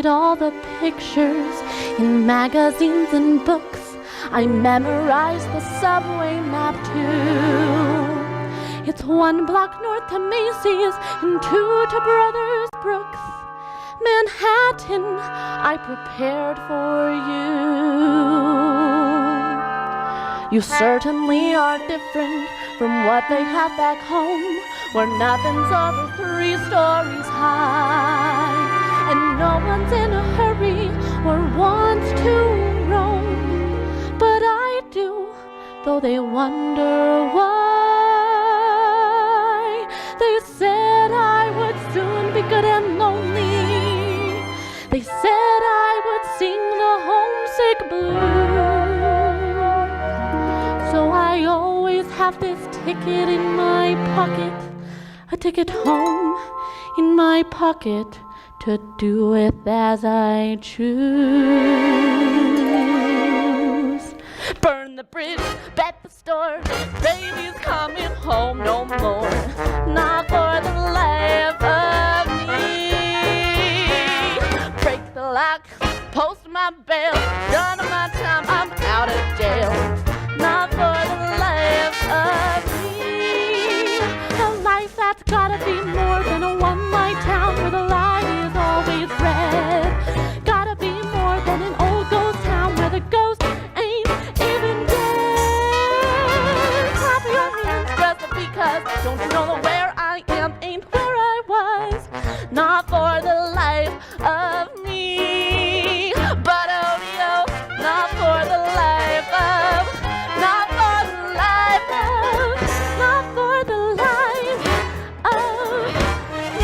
studied all the pictures in magazines and books. I memorized the subway map too. It's 1 block north to Macy's and 2 to Brothers Brooks. Manhattan, I prepared for you. You certainly are different from what they have back home, where nothing's over 3 stories high, and no one's in a hurry or wants to roam. But I do, though they wonder why. They said I would soon be good and lonely. They said I would sing the homesick blues. So I always have this ticket in my pocket, a ticket home in my pocket, to do with as I choose. Burn the bridge, bet the store, baby's coming home no more. Not for the life of me. Break the lock, post my bail, done my time, I'm out of jail. Not for the life of me. A life that's gotta be more than a one-night town where the light is always red. Gotta be more than an old ghost town where the ghost ain't even dead. Clap your hands, rest because don't you know that where I am ain't where I was. Not for the life of me. But oh, not for the life of, not for the life of, not for the life of me.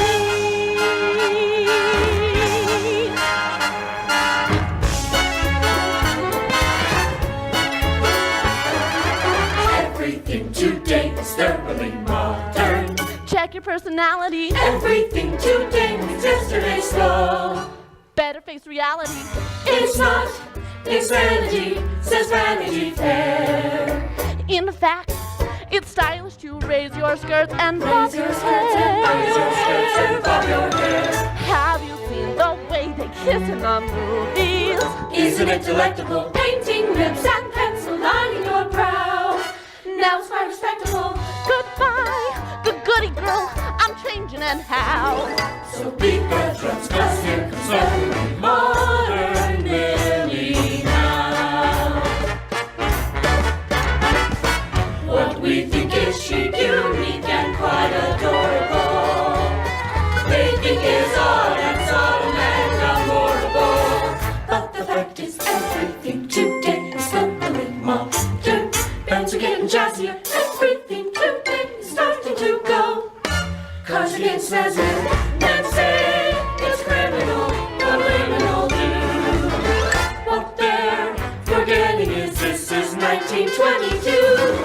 Everything today is thoroughly modern. Check your personality. Everything today is yesterday's slow. Better face reality. It's not insanity, says Vanity Fair. In fact, it's stylish to raise your skirts and bob Raise your your skirts and raise your skirts and bob your hair. Have you seen the way they kiss in the movies? Isn't it delectable? Painting lips and pencil lining your brow. Now it's quite respectable. Goodbye, the goody girl, I'm changing and how. So beat the drums, 'cause here comes very modern Millie now. What we think is chic, unique, and quite adorable, they think is odd and sodden and unmorable. But the fact is everything today is thoroughly modern. Bands are getting jazzier, everything today is starting to go. Cars are getting snazzier, men say it's criminal, but women all do. What they're forgetting is this is 1922.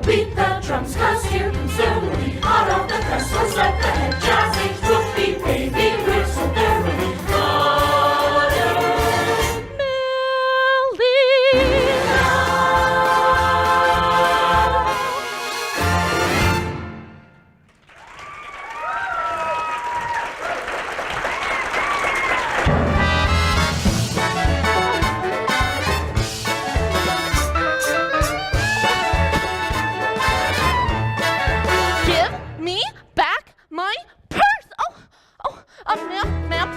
Beat the drums, 'cause here comes Millie, hot off the press, let's let the head jazz age whoopee, baby, we're so thoroughly modern. Millie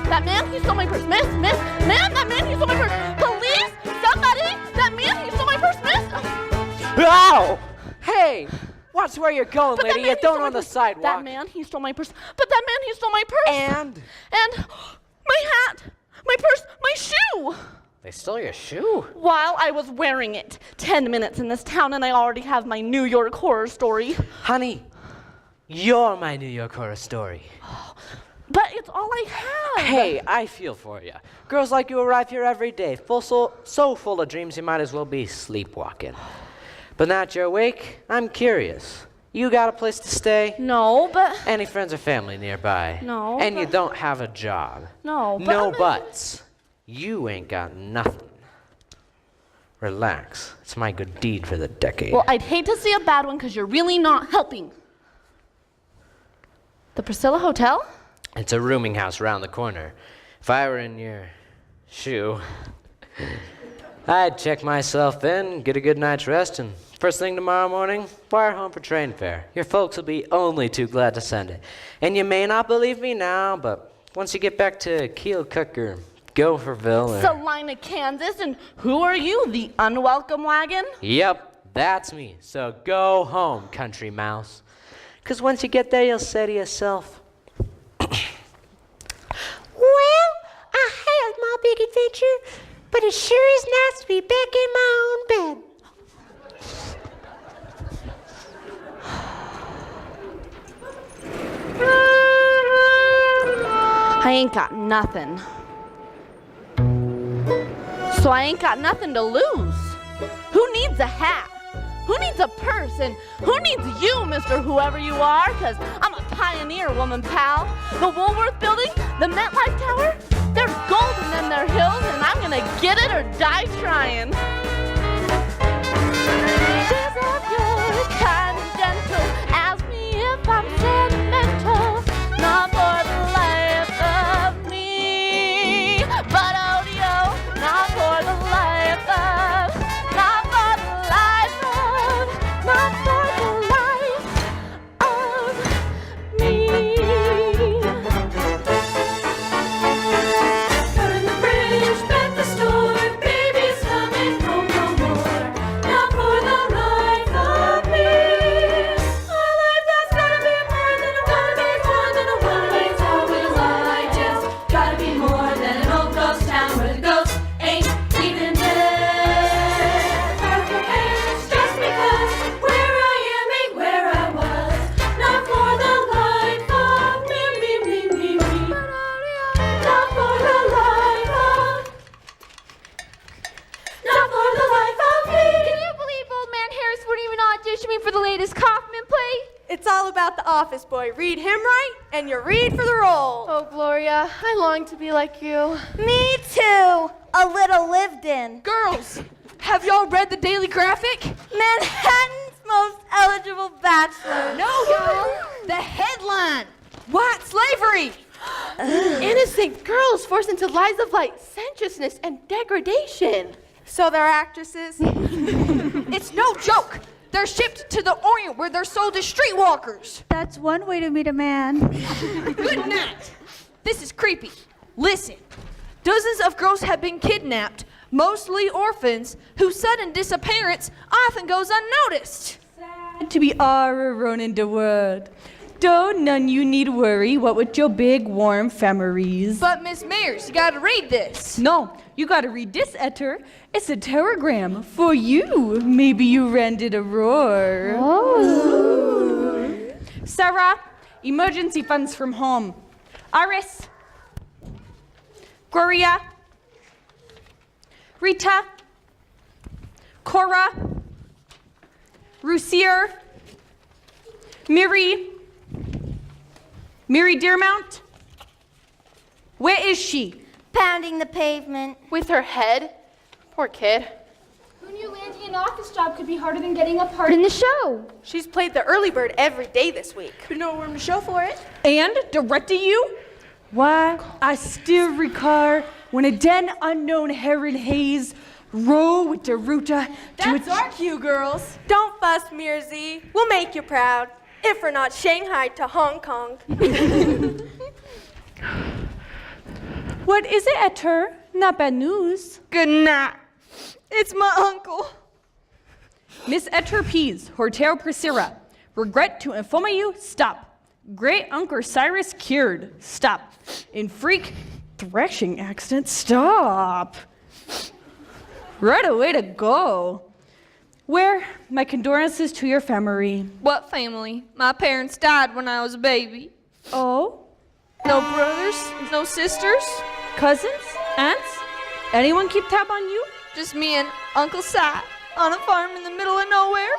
that man, he stole my purse. Miss, that man, he stole my purse. Police, somebody, that man, he stole my purse, miss. Ow! Hey, watch where you're going, But that lady. man, You he stole don't my on the purse. sidewalk. That man, he stole my purse. But that man, he stole my purse. And? And my hat, my purse, my shoe. They stole your shoe? While I was wearing it. 10 minutes in this town and I already have my New York horror story. Honey, you're my New York horror story. But it's all I have. Hey, I feel for you. Girls like you arrive here every day, so full of dreams you might as well be sleepwalking. But now that you're awake, I'm curious. You got a place to stay? No, but... Any friends or family nearby? No, And you but- don't have a job? No, but... No buts. You ain't got nothing. Relax. It's my good deed for the decade. Well, I'd hate to see a bad one because you're really not helping. The Priscilla Hotel? It's a rooming house around the corner. If I were in your shoe, I'd check myself in, get a good night's rest, and first thing tomorrow morning, wire home for train fare. Your folks will be only too glad to send it. And you may not believe me now, but once you get back to Keokuk or Gopherville or... Salina, Kansas, and who are you, the unwelcome wagon? Yep, that's me. So go home, country mouse. 'Cause once you get there, you'll say to yourself, well, I had my big adventure, but it sure is nice to be back in my own bed. I ain't got nothing. So I ain't got nothing to lose. Who needs a hat? Who needs a purse? And who needs you, Mr. Whoever you are? 'Cause I'm a pioneer, woman pal. The Woolworth Building, the MetLife Tower, there's gold in them there hills, and I'm gonna get it or die trying. Days of yore, kind and gentle, ask me if I'm sentimental, not for the life of me, but oh, not for the life of, not for the life of, not for the life of me. Burn the bridge, bet the store, baby's coming home no more. Not for the life of me. A life that's gotta be more than a one-night, more than a one-night town with a light. Just gotta be more than an old ghost town where the ghosts ain't even dead. Pack your bags just because where I am ain't where I was. Not for the life of me. Not for the life of. Not for the life of me. Can you believe old man Harris wouldn't even audition me for the latest Kaufman play? It's all about the office boy. Read him right, and you're read for the role. Oh, Gloria, I long to be like you. Me too. A little lived in. Girls, have y'all read the Daily Graphic? Manhattan's most eligible bachelor. No, y'all. The headline. White slavery. Innocent girls forced into lives of like sensuousness and degradation. So they're actresses? It's no joke. They're shipped to the Orient where they're sold as streetwalkers. That's one way to meet a man. Good night. This is creepy. Listen. Dozens of girls have been kidnapped, mostly orphans, whose sudden disappearance often goes unnoticed. To be our running the world. Don't none you need worry what with your big warm femories. But Miss Mears, you gotta read this. No, you gotta read this, Etter. It's a telegram for you. Maybe you rented a roar. Oh. Sarah, emergency funds from home. Iris. Gloria. Rita. Cora. Rusier. Miri Deermount? Where is she? Pounding the pavement. With her head? Poor kid. Who knew landing an office job could be harder than getting a part in the show? She's played the early bird every day this week. But no room to show for it. And directed you? Why, I still recall when a then unknown Heron Hayes row with the Ruta That's our cue, girls. Don't fuss, Mearsy. We'll make you proud. If we're not Shanghai to Hong Kong. What is it, Etter? Not bad news. Good night. It's my uncle. Miss Etter Pease, Hotel Priscilla. Regret to inform you, stop. Great Uncle Cyrus cured, stop. In freak threshing accident, stop. Right away to go. Where? My condolences to your family. What family? My parents died when I was a baby. Oh? No brothers? No sisters? Cousins? Aunts? Anyone keep tab on you? Just me and Uncle Si on a farm in the middle of nowhere.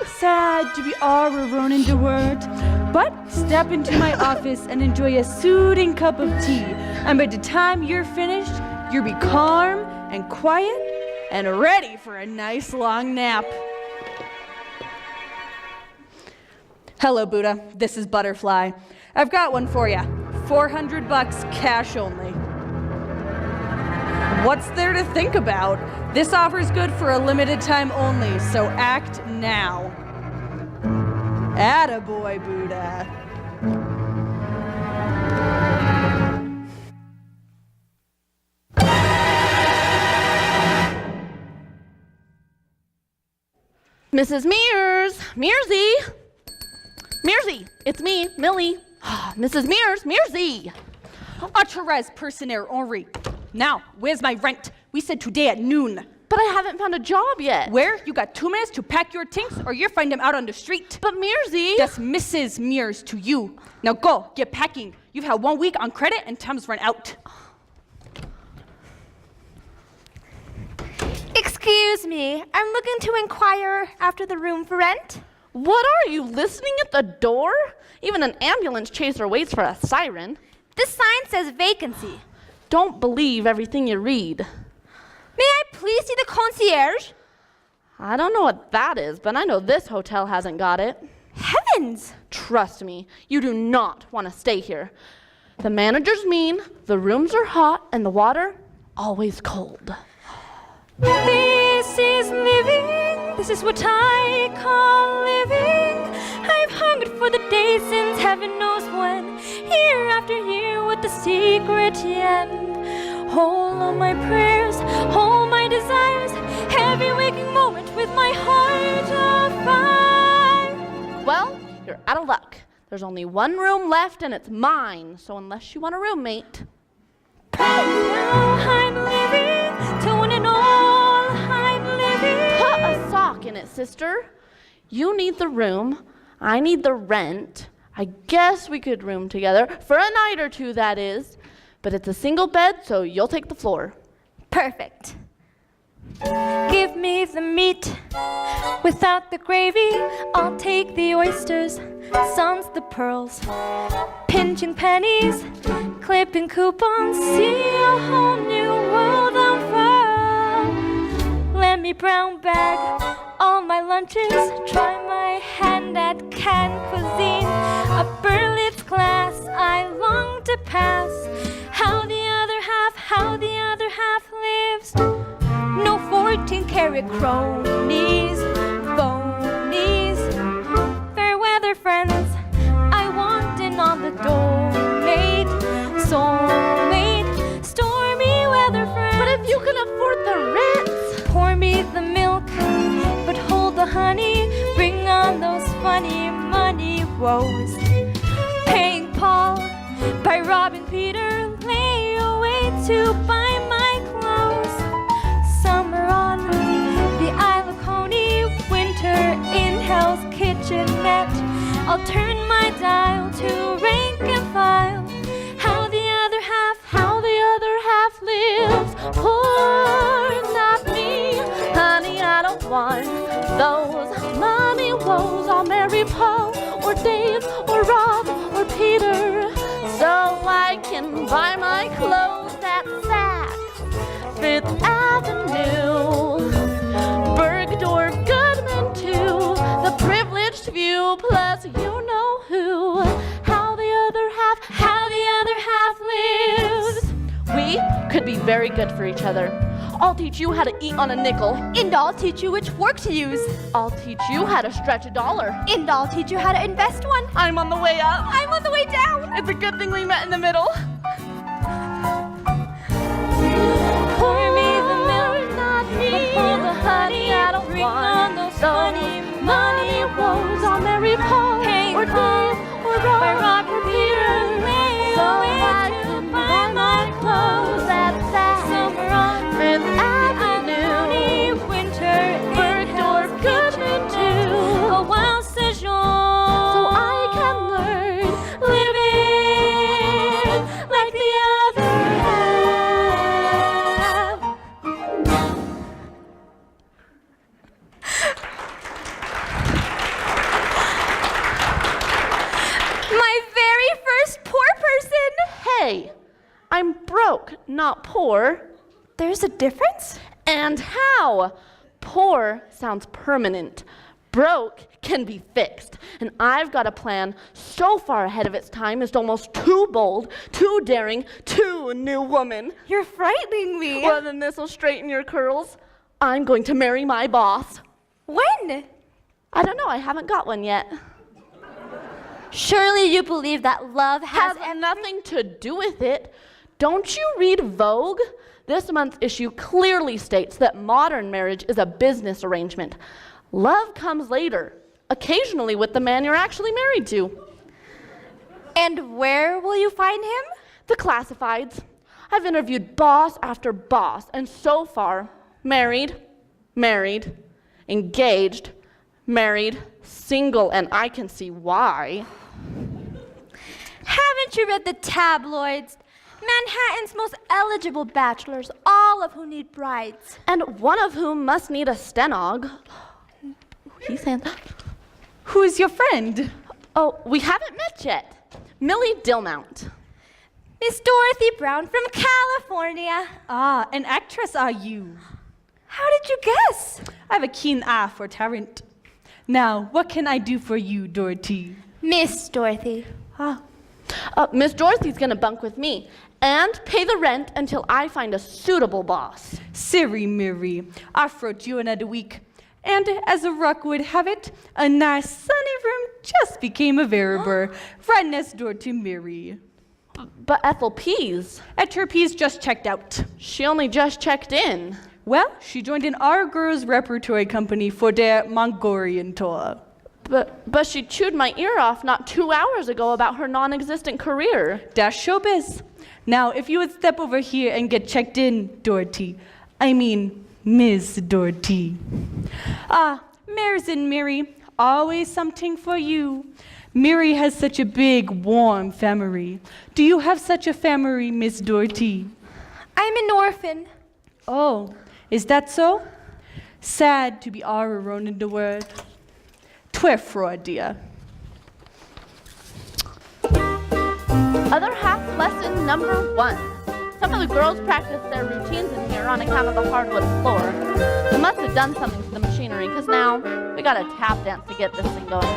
Sad to be all alone in the world. But step into my office and enjoy a soothing cup of tea. And by the time you're finished, you'll be calm and quiet and ready for a nice long nap. Hello, Buddha. This is Butterfly. I've got one for you. $400 cash only. What's there to think about? This offer's good for a limited time only, so act now. Attaboy, Buddha. Mrs. Mears! Mearsy! Mearsy! It's me, Millie. Mrs. Mears! Mearsy! Autres personaire Henri. Now, where's my rent? We said today at noon. But I haven't found a job yet. Where? You got 2 minutes to pack your things or you'll find them out on the street. But Mearsy! That's Mrs. Mears to you. Now go, get packing. You've had 1 week on credit and time's run out. Excuse me, I'm looking to inquire after the room for rent. What are you, listening at the door? Even an ambulance chaser waits for a siren. This sign says vacancy. Don't believe everything you read. May I please see the concierge? I don't know what that is, but I know this hotel hasn't got it. Heavens! Trust me, you do not want to stay here. The manager's mean, the rooms are hot, and the water always cold. This is living. This is what I call living. I've hungered for the day since heaven knows when. Year after year with the secret end. All of my prayers, all my desires, every waking moment with my heart afire. Well, you're out of luck. There's only one room left and it's mine, so unless you want a roommate. Now I'm living, to one and all I'm living. Put a sock in it, sister. You need the room, I need the rent. I guess we could room together, for a night or two, that is. But it's a single bed, so you'll take the floor. Perfect. Give me the meat without the gravy. I'll take the oysters, sans the pearls. Pinching pennies, clipping coupons, see a whole new world unfurl. Let me brown bag all my lunches, try my hand at canned cuisine. A Berlitz class I long to pass. How the other half lives. No 14-karat cronies, phonies. Fair weather friends, I want in on the doormate, soulmate, stormy weather friends. But if you can afford the rent, pour me the milk, but hold the honey. Bring on those funny money woes. Paying Paul by Robin Peter, lay away to buy my clothes. Summer on the Isle of Coney, winter in Hell's kitchenette. I'll turn my dial to rank and file. How the other half lives. Poor, not me, honey, I don't want those money woes. I'll marry Paul or Dave or Rob or Peter, so I can buy my clothes at Saks, Fifth Avenue, Bergdorf Goodman too. The privileged view plus you know who. How the other half lives. We could be very good for each other. I'll teach you how to eat on a nickel. And I'll teach you which fork to use. I'll teach you how to stretch a dollar. And I'll teach you how to invest one. I'm on the way up. I'm on the way down. It's a good thing we met in the middle. Pour me the milk, not me. but hold the honey. I don't Bring want on those funny money woes. I'll marry Paul Paying or Paul Dave or by Rob Robert Peter. Lay so away I to can buy buy my my clothes. clothes at Saks, Summer on Fifth Avenue, Avenue, winter in Bergdorf Hell's Goodman too. a wild sojourn. So I can learn living. not poor. There's a difference? And how? Poor sounds permanent. Broke can be fixed. And I've got a plan so far ahead of its time, it's almost too bold, too daring, too new woman. You're frightening me. Well, then this'll straighten your curls. I'm going to marry my boss. When? I don't know, I haven't got one yet. Surely you believe that love has nothing to do with it. Don't you read Vogue? This month's issue clearly states that modern marriage is a business arrangement. Love comes later, occasionally with the man you're actually married to. And where will you find him? The classifieds. I've interviewed boss after boss, and so far, married, engaged, married, single, and I can see why. Haven't you read the tabloids? Manhattan's most eligible bachelors, all of whom need brides. And one of whom must need a stenog. He's saying, Who's your friend? oh, we haven't met yet. Millie Dillmount. Miss Dorothy Brown from California. Ah, an actress are you? How did you guess? I have a keen eye for talent. Now, what can I do for you, Dorothy? Miss Dorothy. Miss Dorothy's gonna bunk with me and pay the rent until I find a suitable boss. Siri Miri, I wrote you another week. And as a rock would have it, a nice sunny room just became available right next door to Miri. But Ethel Pease, Her piece just checked out. she only just checked in. Well, she joined in our girls' repertory company for their Mongolian tour. But she chewed my ear off not 2 hours ago about her non-existent career. That's showbiz. Now, if you would step over here and get checked in, Dorothy. I mean, Miss Dorothy. Mares and Miri, always something for you. Miri has such a big, warm family. Do you have such a family, Miss Dorothy? I'm an orphan. Oh, is that so? Sad to be all alone in the world. Twer Freud, dear. Other half lesson number 1. Some of the girls practice their routines in here on account of the hardwood floor. They must have done something to the machinery, because now we got a tap dance to get this thing going.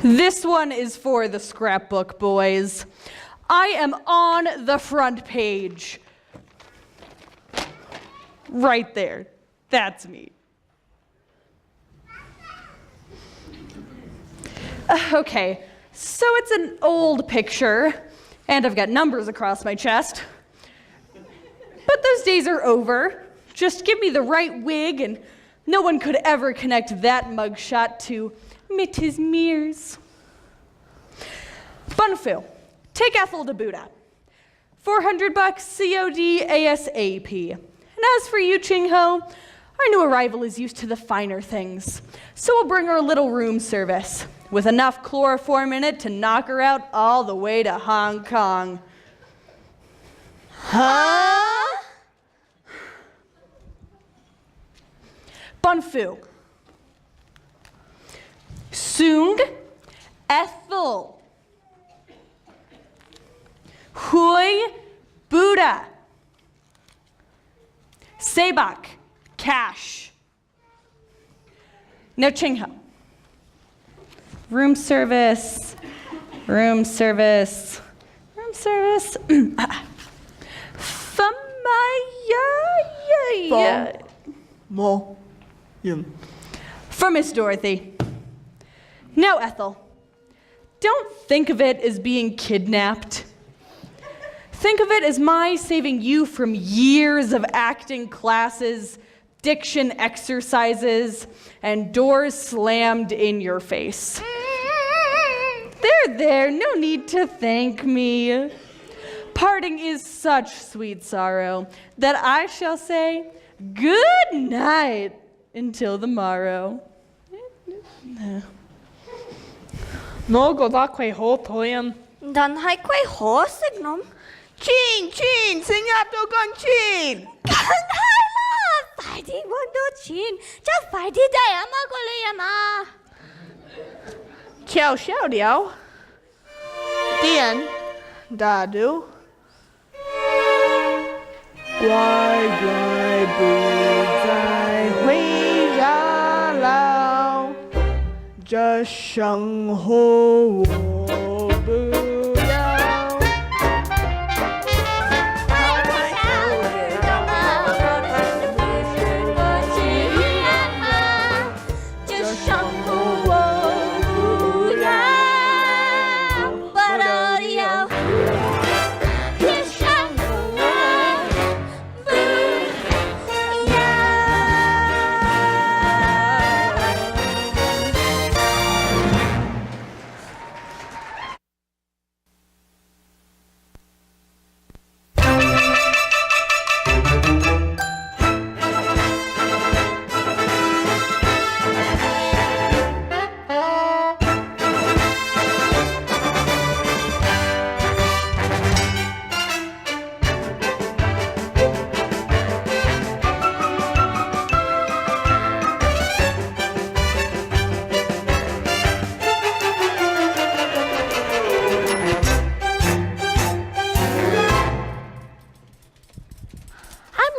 This one is for the scrapbook, boys. I am on the front page. Right there. That's me. Okay, so it's an old picture, and I've got numbers across my chest. But those days are over. Just give me the right wig, and no one could ever connect that mugshot to Mrs. Mears. Bunfill, take Ethel to Buddha. $400 COD ASAP. And as for you, Ching Ho, our new arrival is used to the finer things. So we'll bring her a little room service with enough chloroform in it to knock her out all the way to Hong Kong. Huh? Bunfu. Sung Ethel. Hui Buddha. Sebak Cash. No Chingho. Room service. Room service. Room service. For Miss Dorothy. Now, Ethel, don't think of it as being kidnapped. Think of it as my saving you from years of acting classes, diction exercises, and doors slammed in your face. There, no need to thank me. Parting is such sweet sorrow that I shall say good night until the morrow. Nå går da quay hố thôi anh. Den har quay hố signum. Chin, xin nhập tôi con chin. Cần hai là phải đi quân đô chín, chắc phải đi đây mà có lý mà. Chào sao điệu. Tiền, đã đủ. Quay bù dài huy ra lao. Just shang ho bù yao.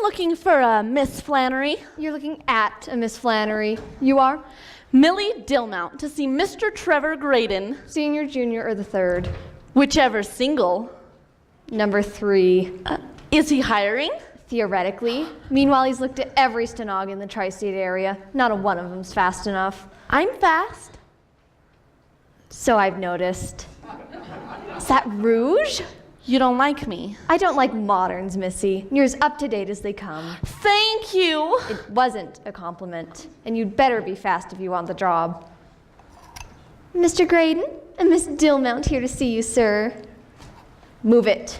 Looking for a Miss Flannery. You're looking at a Miss Flannery. You are? Millie Dillmount to see Mr. Trevor Graydon. Senior, junior, or the third? Whichever single. Number 3. Is he hiring? Theoretically. Meanwhile, he's looked at every stenog in the tri-state area. Not a one of them's fast enough. I'm fast. So I've noticed. Is that rouge? You don't like me. I don't like moderns, Missy. You're as up-to-date as they come. Thank you. It wasn't a compliment, and you'd better be fast if you want the job. Mr. Graydon and Miss Dillmount here to see you, sir. Move it.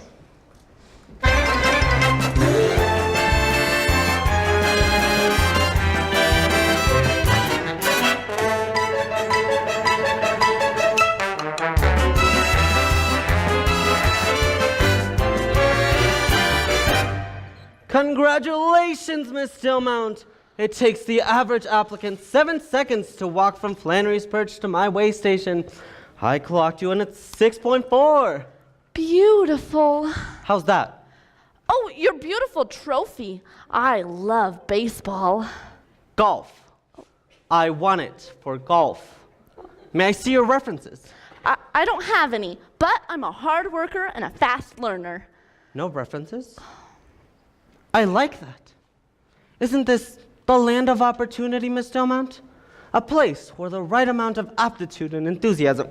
Congratulations, Miss Dillmount. It takes the average applicant 7 seconds to walk from Flannery's Perch to my way station. I clocked you in at 6.4. Beautiful. How's that? Oh, your beautiful trophy. I love baseball. Golf. I won it for golf. May I see your references? I don't have any, but I'm a hard worker and a fast learner. No references? I like that. Isn't this the land of opportunity, Miss Dillmount? A place where the right amount of aptitude and enthusiasm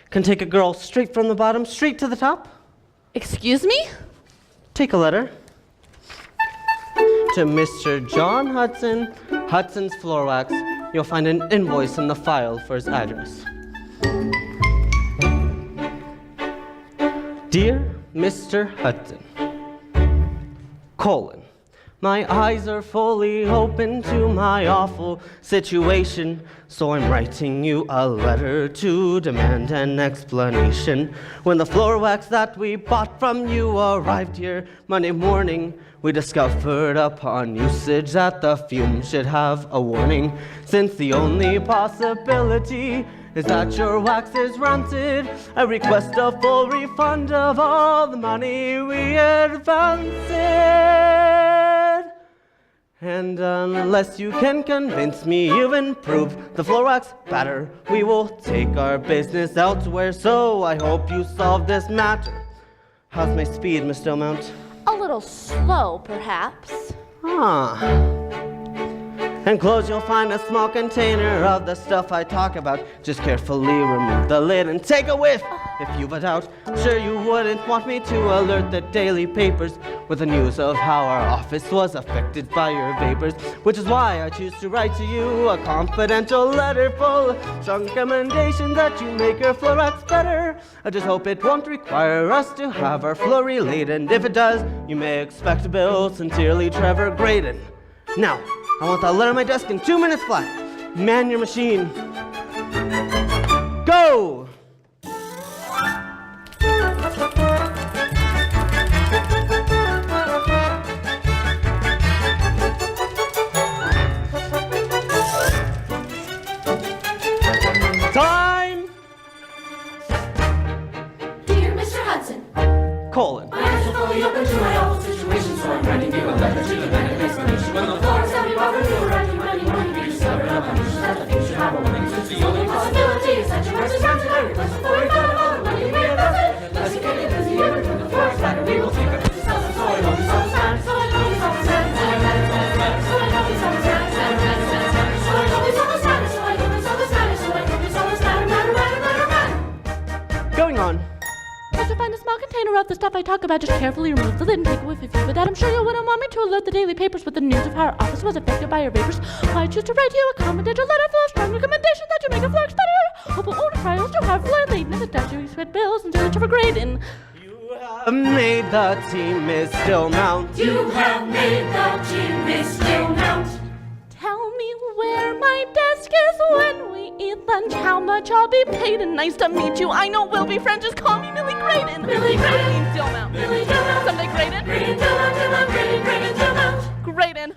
can take a girl straight from the bottom, straight to the top? Excuse me? Take a letter to Mr. John Hudson, Hudson's Floor Wax. You'll find an invoice in the file for his address. Dear Mr. Hudson, colon, my eyes are fully open to my awful situation, so I'm writing you a letter to demand an explanation. When the floor wax that we bought from you arrived here Monday morning, we discovered upon usage that the fumes should have a warning. Since the only possibility is that your wax is rancid, I request a full refund of all the money we advanced. And unless you can convince me you've improved the floor wax batter, we will take our business elsewhere. So I hope you solve this matter. How's my speed, Miss Dillmount? A little slow, perhaps. Enclosed you'll find a small container of the stuff I talk about. Just carefully remove the lid and take a whiff. if you've a doubt. Sure you wouldn't want me to alert the daily papers with the news of how our office was affected by your vapors, which is why I choose to write to you a confidential letter full of strong recommendations that you make your Florex better. I just hope it won't require us to have our floor relayed, and if it does, you may expect a bill. Sincerely, Trevor Graydon. Now, I want that letter on my desk in 2 minutes flat. Man your machine. Go! Time! Dear Mr. Hudson, Colon. my eyes are fully open to my awful situation, so I'm writing you a letter to demand an explanation. When the floors have me bothered, you writing money, be discovered of my issues that the future have a warning. Since the only possibility is that your words is round to every place before we find out all the money we have invested. Let's get it busy here from the forest back, and we will take up business as a toy. Hope he's always mad, so I know he's always mad, so I know he's always mad, so I know he's always mad, so I know he's always mad, so I know he's always mad, so I know he's always mad, mad. Going on. Once you find a small container of the stuff I talk about, just carefully remove the lid and take away 50 of that. I'm sure you wouldn't want me to alert the daily papers with the news of how our office was affected by your vapors. I choose to write you a confidential letter full of strong recommendations that you make a Florex better. Hope will only trials to have floor laden if it does you sweat bills and search for grading. You have made the team, Miss Stillmount. You have made the team, Miss Stillmount. Tell me where my desk is when we eat lunch, how much I'll be paid, and nice to meet you. I know we'll be friends, just call me Millie Graydon. Millie Graydon. Stillmount. Millie Stillmount. Someday Graydon. Graydon, Stillmount, Graydon, Graydon, Stillmount. Graydon.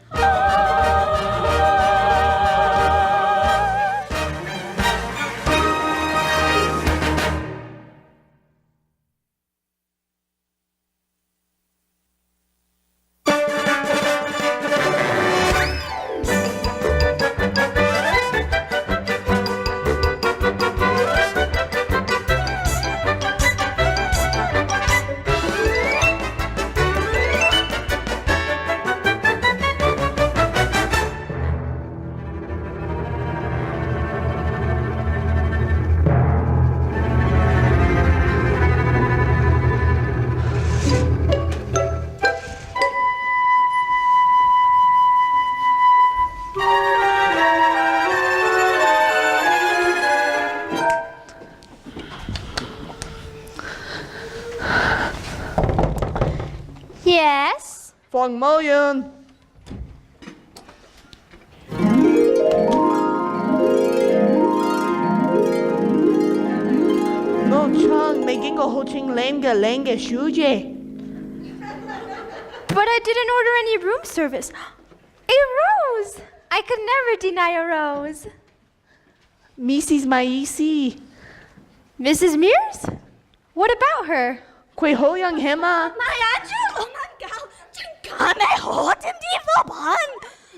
Yes? 1 million. No chance, making a whole thing lenga shuje. But I didn't order any room service. A rose! I could never deny a rose. Mrs. Maisi. Mrs. Mears? What about her? Kwe ho yang hema.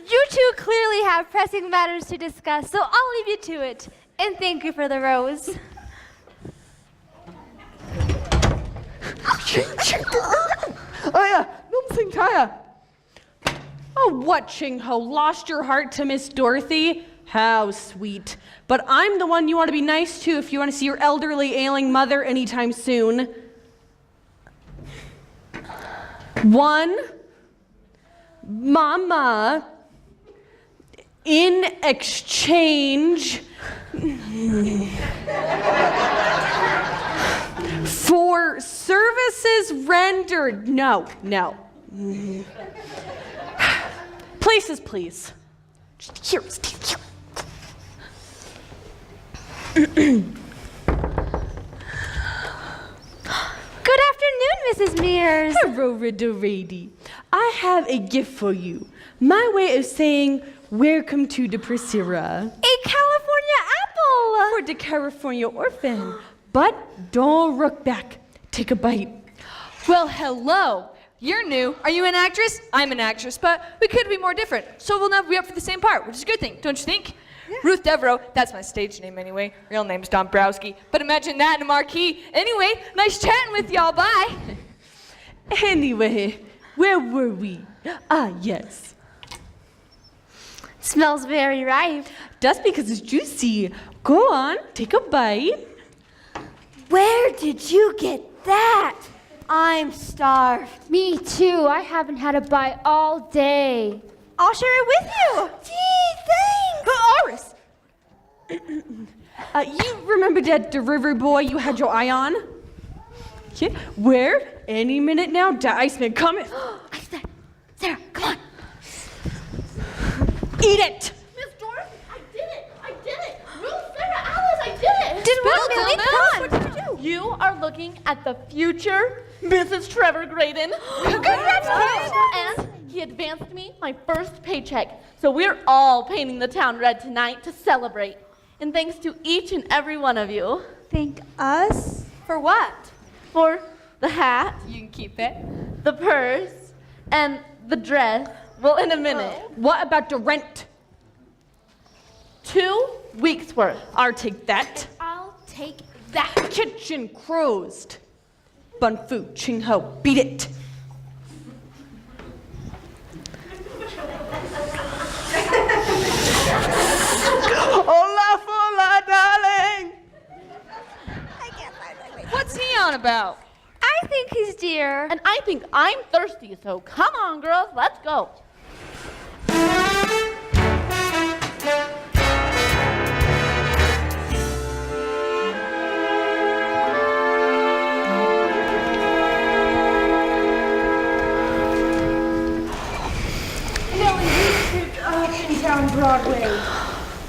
You two clearly have pressing matters to discuss, so I'll leave you to it. And thank you for the rose. Aya, nung sing kaya. Oh, what, Ching-Ho? Lost your heart to Miss Dorothy? How sweet. But I'm the one you want to be nice to if you want to see your elderly, ailing mother anytime soon. 1, Mama, in exchange for services rendered. No. Places, please. Here. Good afternoon, Mrs. Mears. Hello, Riddle-Rady. I have a gift for you. My way of saying welcome to the Priscilla. A California apple. For the California orphan. But don't look back. Take a bite. Well, hello. You're new. Are you an actress? I'm an actress, but we could be more different. So we'll never be up for the same part, which is a good thing, don't you think? Yeah. Ruth Devereaux, that's my stage name anyway. Real name's Dombrowski. But imagine that in a marquee. Anyway, nice chatting with y'all. Bye. Anyway, where were we? Ah, yes. Smells very ripe. That's because it's juicy. Go on, take a bite. Where did you get that? I'm starved. Me too. I haven't had a bite all day. I'll share it with you. Gee, thanks. Aris! You remember that delivery boy you had your eye on? Yeah, where? Any minute now, the Iceman coming. Sarah, come on. Eat it! Miss Dorothy, I did it! I did it! Ruth, Sarah, Alice, I did it! Did what, Millie? Come Come on. on. What did you do? You are looking at the future Mrs. Trevor Graydon. Congratulations! And he advanced me my first paycheck. So we're all painting the town red tonight to celebrate. And thanks to each and every one of you. Thank us? For what? For the hat, You can keep it. the purse, and the dress. Well, in a minute. What about the rent? 2 weeks worth. I'll take that. I'll take that. Kitchen closed. Bun fu, ching ho, beat it. Hola, hola, darling. What's he on about? I think he's dear. And I think I'm thirsty, so come on, girls, let's go. Millie, we tripped up and down Broadway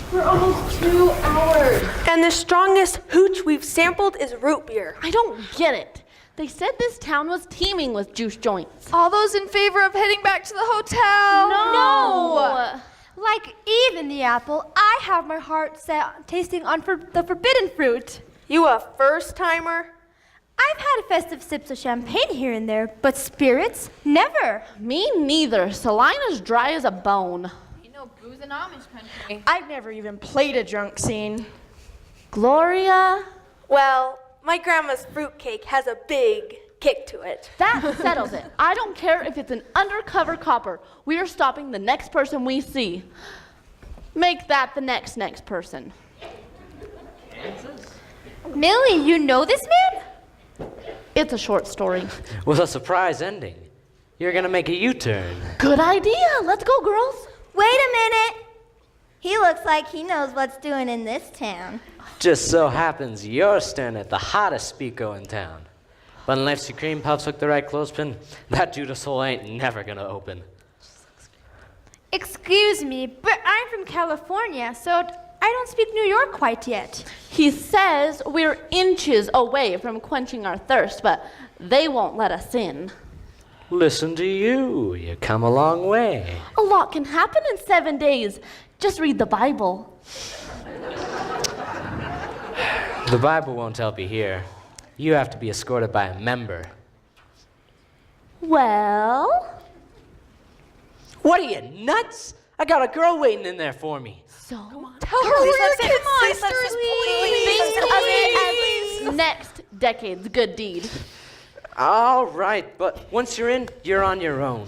for almost 2 hours. And the strongest hooch we've sampled is root beer. I don't get it. They said this town was teeming with juice joints. All those in favor of heading back to the hotel? No. Like Eve in the apple, I have my heart set on tasting on the forbidden fruit. You a first-timer? I've had festive sips of champagne here and there, but spirits, never. Me neither. Salina's dry as a bone. You know, booze in Amish country. I've never even played a drunk scene. Gloria, Well, my grandma's fruitcake has a big kick to it. that settles it. I don't care if it's an undercover copper. We are stopping the next person we see. Make that the next person. Millie, you know this man? It's a short story. With a surprise ending. You're gonna make a U-turn. Good idea. Let's go, girls. Wait a minute. He looks like he knows what's doing in this town. Just so happens you're staring at the hottest speako in town. But unless your cream puffs hook the right clothespin, that Judas hole ain't never gonna open. Excuse me, but I'm from California, so I don't speak New York quite yet. He says we're inches away from quenching our thirst, but they won't let us in. Listen to you. You come a long way. A lot can happen in 7 days. Just read the Bible. The Bible won't help you here. You have to be escorted by a member. Well, What are you, nuts? I got a girl waiting in there for me. so Tell her we're think sisters, of it as next decade's good deed. All right, but once you're in, you're on your own.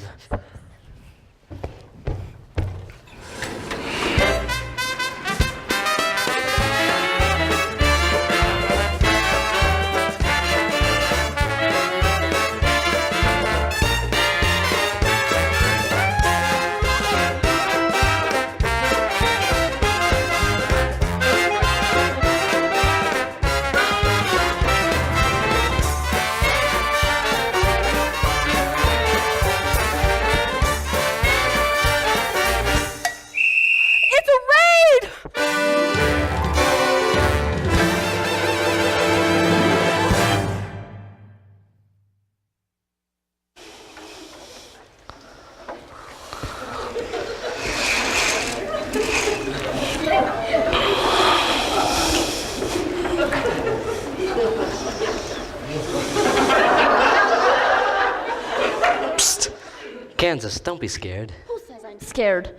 Kansas, don't be scared. Who says I'm scared?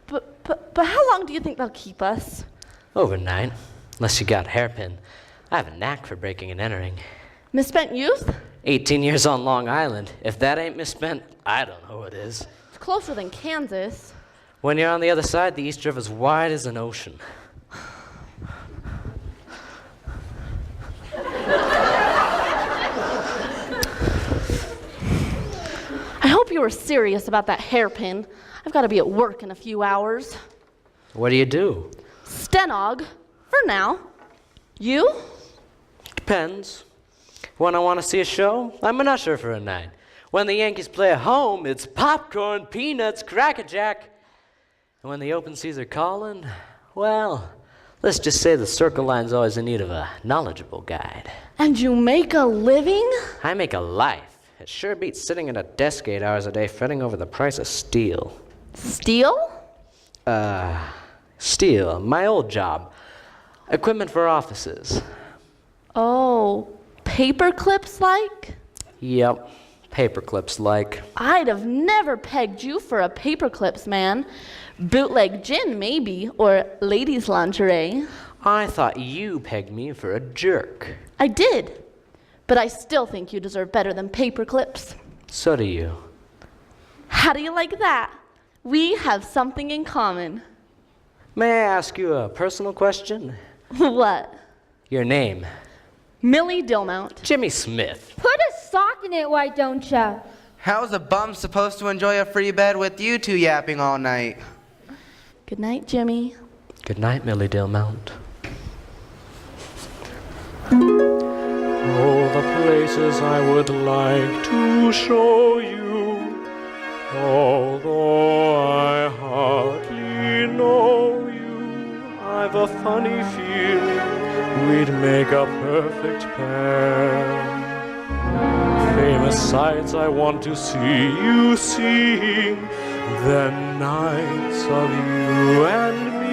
But how long do you think they'll keep us? Overnight, unless you got a hairpin. I have a knack for breaking and entering. Misspent youth? 18 years on Long Island. If that ain't misspent, I don't know what is. It's closer than Kansas. When you're on the other side, the East River's wide as an ocean. you were serious about that hairpin. I've got to be at work in a few hours. What do you do? Stenog, for now. You? Depends. When I want to see a show, I'm an usher for a night. When the Yankees play at home, it's popcorn, peanuts, Cracker Jack. And when the open seas are calling, well, let's just say the Circle Line's always in need of a knowledgeable guide. And you make a living? I make a life. It sure beats sitting at a desk 8 hours a day fretting over the price of steel. Steel? Steel, my old job. Equipment for offices. Oh, paper clips like? Yep, paper clips like. I'd have never pegged you for a paper clips man. Bootleg gin, maybe, or ladies' lingerie. I thought you pegged me for a jerk. I did, but I still think you deserve better than paper clips. So do you. How do you like that? We have something in common. May I ask you a personal question? What? Your name? Millie Dillmount. Jimmy Smith. Put a sock in it, why don't ya? How's a bum supposed to enjoy a free bed with you two yapping all night? Good night, Jimmy. Good night, Millie Dillmount. Oh, the places I would like to show you, although I hardly know you, I've a funny feeling we'd make a perfect pair. Famous sights I want to see you seeing, then nights of you and me.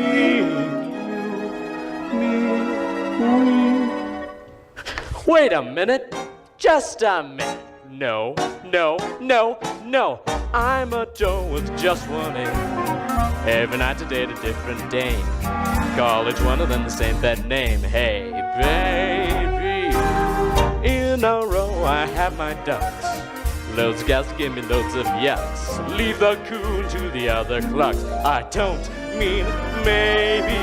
Wait a minute, just a minute. No, I'm a doe with just one aim. Every night to date a different dame. Call each one of them the same bed name. Hey, baby, in a row I have my ducks. Loads of gals give me loads of yucks. Leave the coon to the other clucks. I don't mean maybe.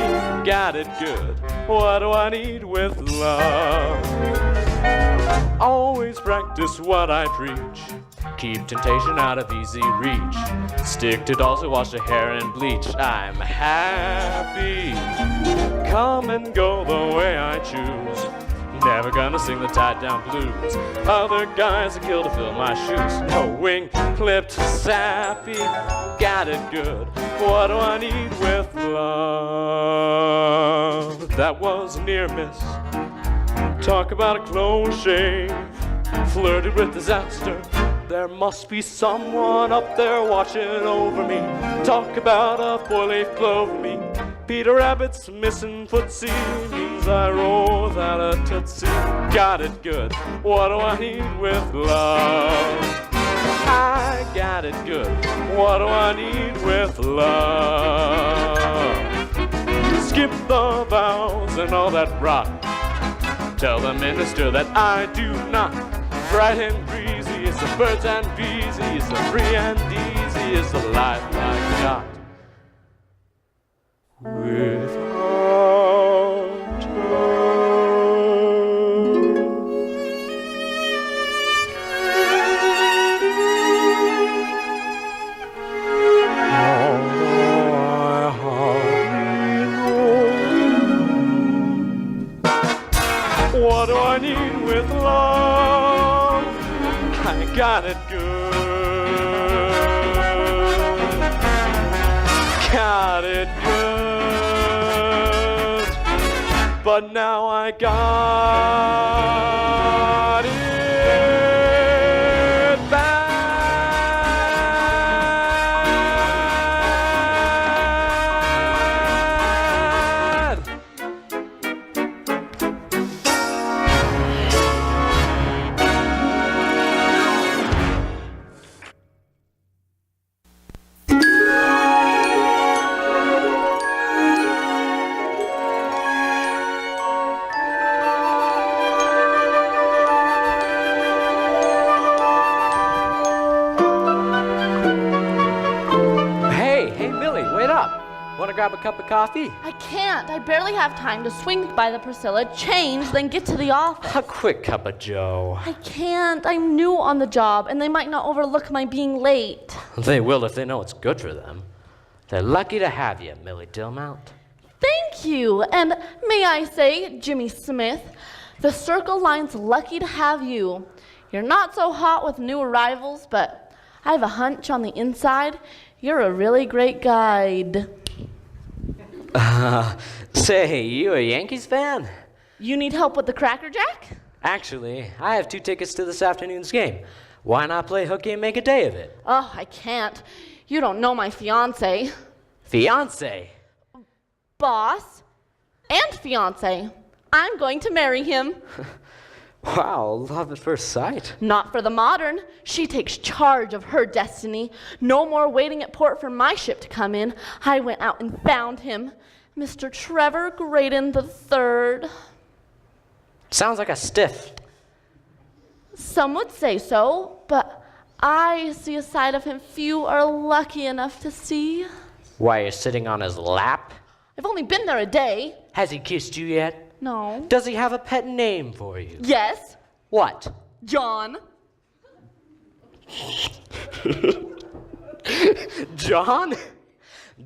Got it good. What do I need with love? Always practice what I preach. Keep temptation out of easy reach. Stick to dolls who wash their hair and bleach. I'm happy. Come and go the way I choose. Never gonna sing the tied down blues. Other guys are killed to fill my shoes. No wing clipped, sappy. Got it good. What do I need with love? That was a near miss. Talk about a close shave. Flirted with disaster. There must be someone up there watching over me. Talk about a four-leaf clover me. Peter Rabbit's missing footsie means I roll without a tootsie. Got it good. What do I need with love? I got it good. What do I need with love? Skip the vows and all that rot. Tell the minister that I do not. Bright and breezy is the birds and bees. Is the free and easy is the life I got. Without what do I need with love? I got it good. Got it good. But now I got it bad. wanna grab a cup of coffee? I can't. I barely have time to swing by the Priscilla, change, then get to the office. A quick cup of joe. I can't. I'm new on the job, and they might not overlook my being late. They will if they know it's good for them. They're lucky to have you, Millie Dillmount. Thank you. And may I say, Jimmy Smith, the Circle Line's lucky to have you. You're not so hot with new arrivals, but I have a hunch on the inside, you're a really great guide. Say, you a Yankees fan? You need help with the Cracker Jack? Actually, I have 2 tickets to this afternoon's game. Why not play hooky and make a day of it? Oh, I can't. You don't know my fiance. Fiance? Boss and fiance. I'm going to marry him. Wow, love at first sight. Not for the modern. She takes charge of her destiny. No more waiting at port for my ship to come in. I went out and found him. Mr. Trevor Graydon III. Sounds like a stiff. Some would say so, but I see a side of him few are lucky enough to see. Why, you're sitting on his lap? I've only been there a day. Has he kissed you yet? No. Does he have a pet name for you? Yes. What? John. John?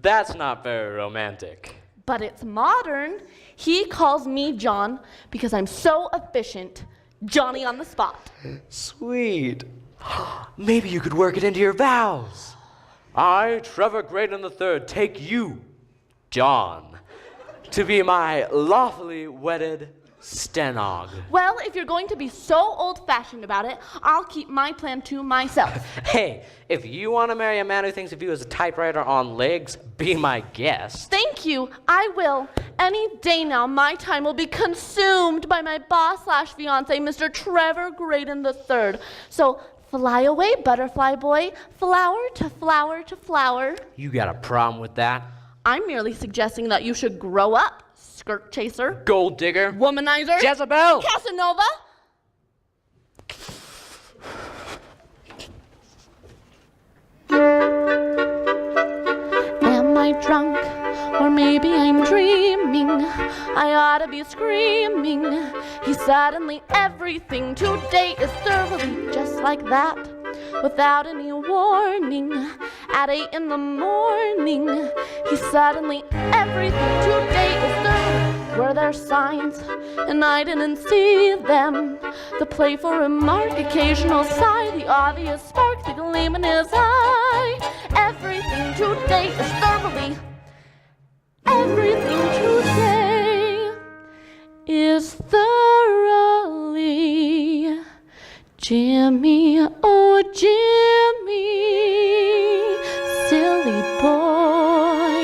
That's not very romantic. But it's modern. He calls me John because I'm so efficient. Johnny on the spot. Sweet. Maybe you could work it into your vows. I, Trevor Graydon III, take you, John, to be my lawfully wedded stenog. Well, if you're going to be so old-fashioned about it, I'll keep my plan to myself. Hey, if you want to marry a man who thinks of you as a typewriter on legs, be my guest. Thank you. I will. Any day now, my time will be consumed by my boss/fiance, Mr. Trevor Graydon III. So fly away, butterfly boy, flower to flower to flower. You got a problem with that? I'm merely suggesting that you should grow up, skirt chaser, Gold digger, womanizer, Jezebel, Casanova. Am I drunk? Or maybe I'm dreaming. I ought to be screaming. He's suddenly everything. Today is thoroughly just like that. Without any warning, at 8 in the morning, he's suddenly everything. Today is thoroughly. Were there signs and I didn't see them? The playful remark, occasional sigh, the obvious spark, the gleam in his eye. Everything today is thoroughly. Everything today is thoroughly Jimmy, oh Jimmy, silly boy.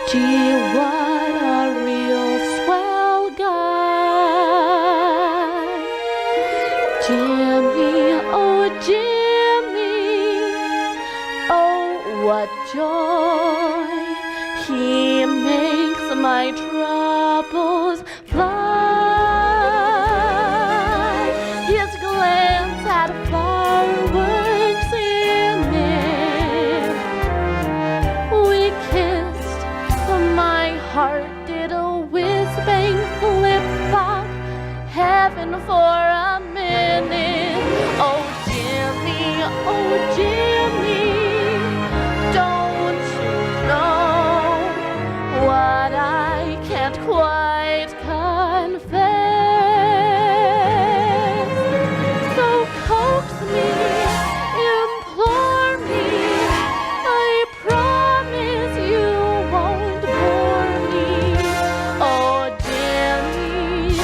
Gee, what a real swell guy. Jimmy, oh Jimmy, oh what joy. He makes my troubles fly. His glance had fireworks in it. We kissed, my heart did a whiz-bang flip-flop. Heaven for a minute. Oh Jimmy, oh Jimmy, don't you know what I can't quite confess? So coax me, implore me, I promise you won't bore me. Oh Jimmy,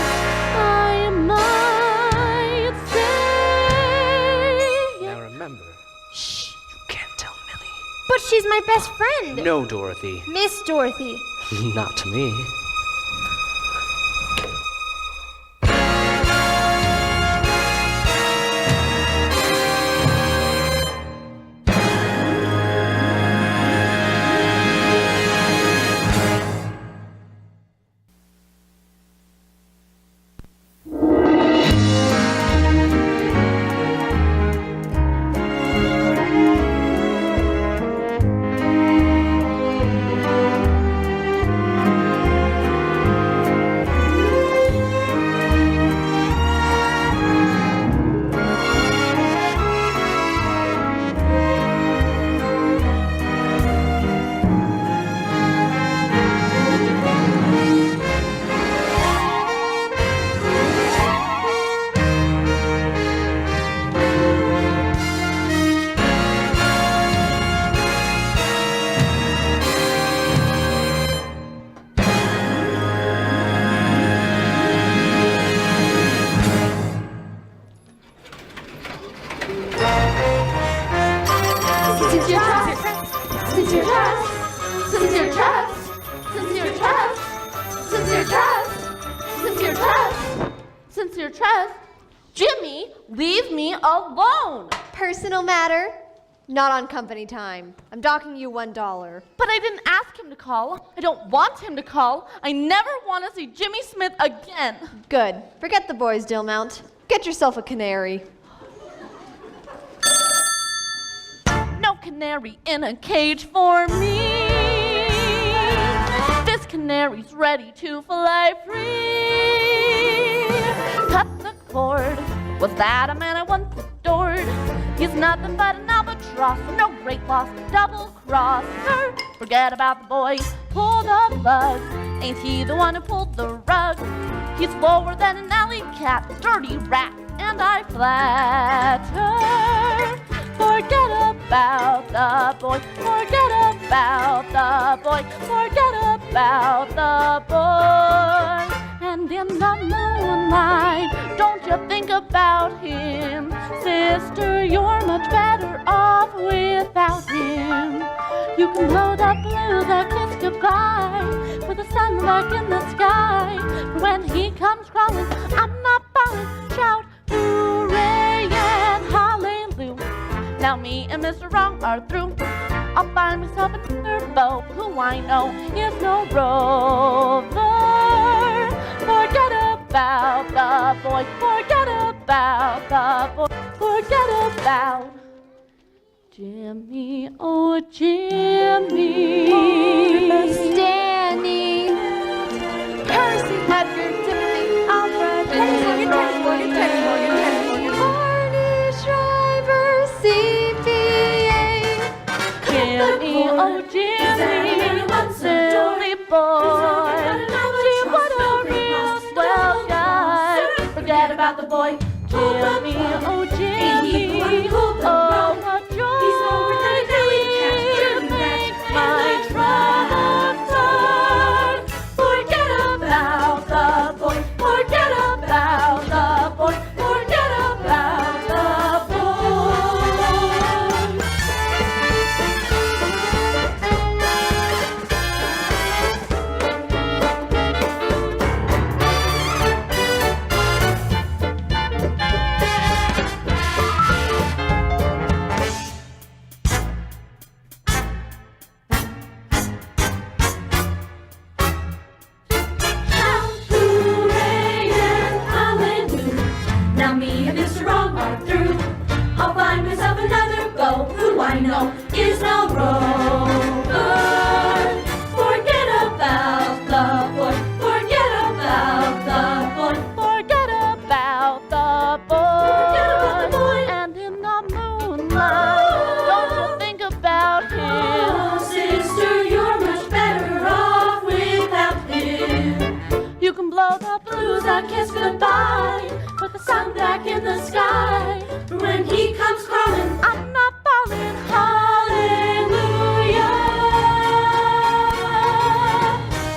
I might say. Now remember, shh, you can't tell Millie. But she's my best friend. No, Dorothy. Miss Dorothy. Not to me. alone. Personal matter? Not on company time. I'm docking you $1. But I didn't ask him to call. I don't want him to call. I never want to see Jimmy Smith again. Good. Forget the boys, Dillmount. Get yourself a canary. No canary in a cage for me. This canary's ready to fly free. Cut the cord. Was that a man I once adored? He's nothing but an albatross, no great loss, double-crosser. Forget about the boy, pull the plug. Ain't he the one who pulled the rug? He's lower than an alley cat, dirty rat, and I flatter. Forget about the boy, forget about the boy, forget about the boy. And in the moonlight, don't you think about him. Sister, you're much better off without him. You can blow the blues or kiss goodbye with the sun back in the sky. For when he comes crawling, I'm not falling. Shout hooray and hallelujah. Now me and Mr. Wrong are through. I'll find myself another beau who I know is no rover. Forget about the boy, forget about the boy, forget about Jimmy, oh Jimmy. Danny. Percy, Edgar, Timothy, Alfred, Teddy Morgan, Barney, Shriver, CPA. Jimmy, oh Jimmy, silly boy. Gee, what a real swell guy. Forget about the boy, Jimmy, oh Jimmy. Oh, what joy he makes my troubles turn. Forget about the boy, forget about the boy, forget about the Now me and Mr. Wrong are through. I'll find myself another beau who I know is no rover. Forget about the boy, forget about the boy, forget about the boy. forget about the boy. And in the moonlight, don't you think about him. Oh, sister, you're much better off without him. You can blow the blues and kiss goodbye, put the sun back in the sky. For when he comes crawling, I'm not falling, hallelujah.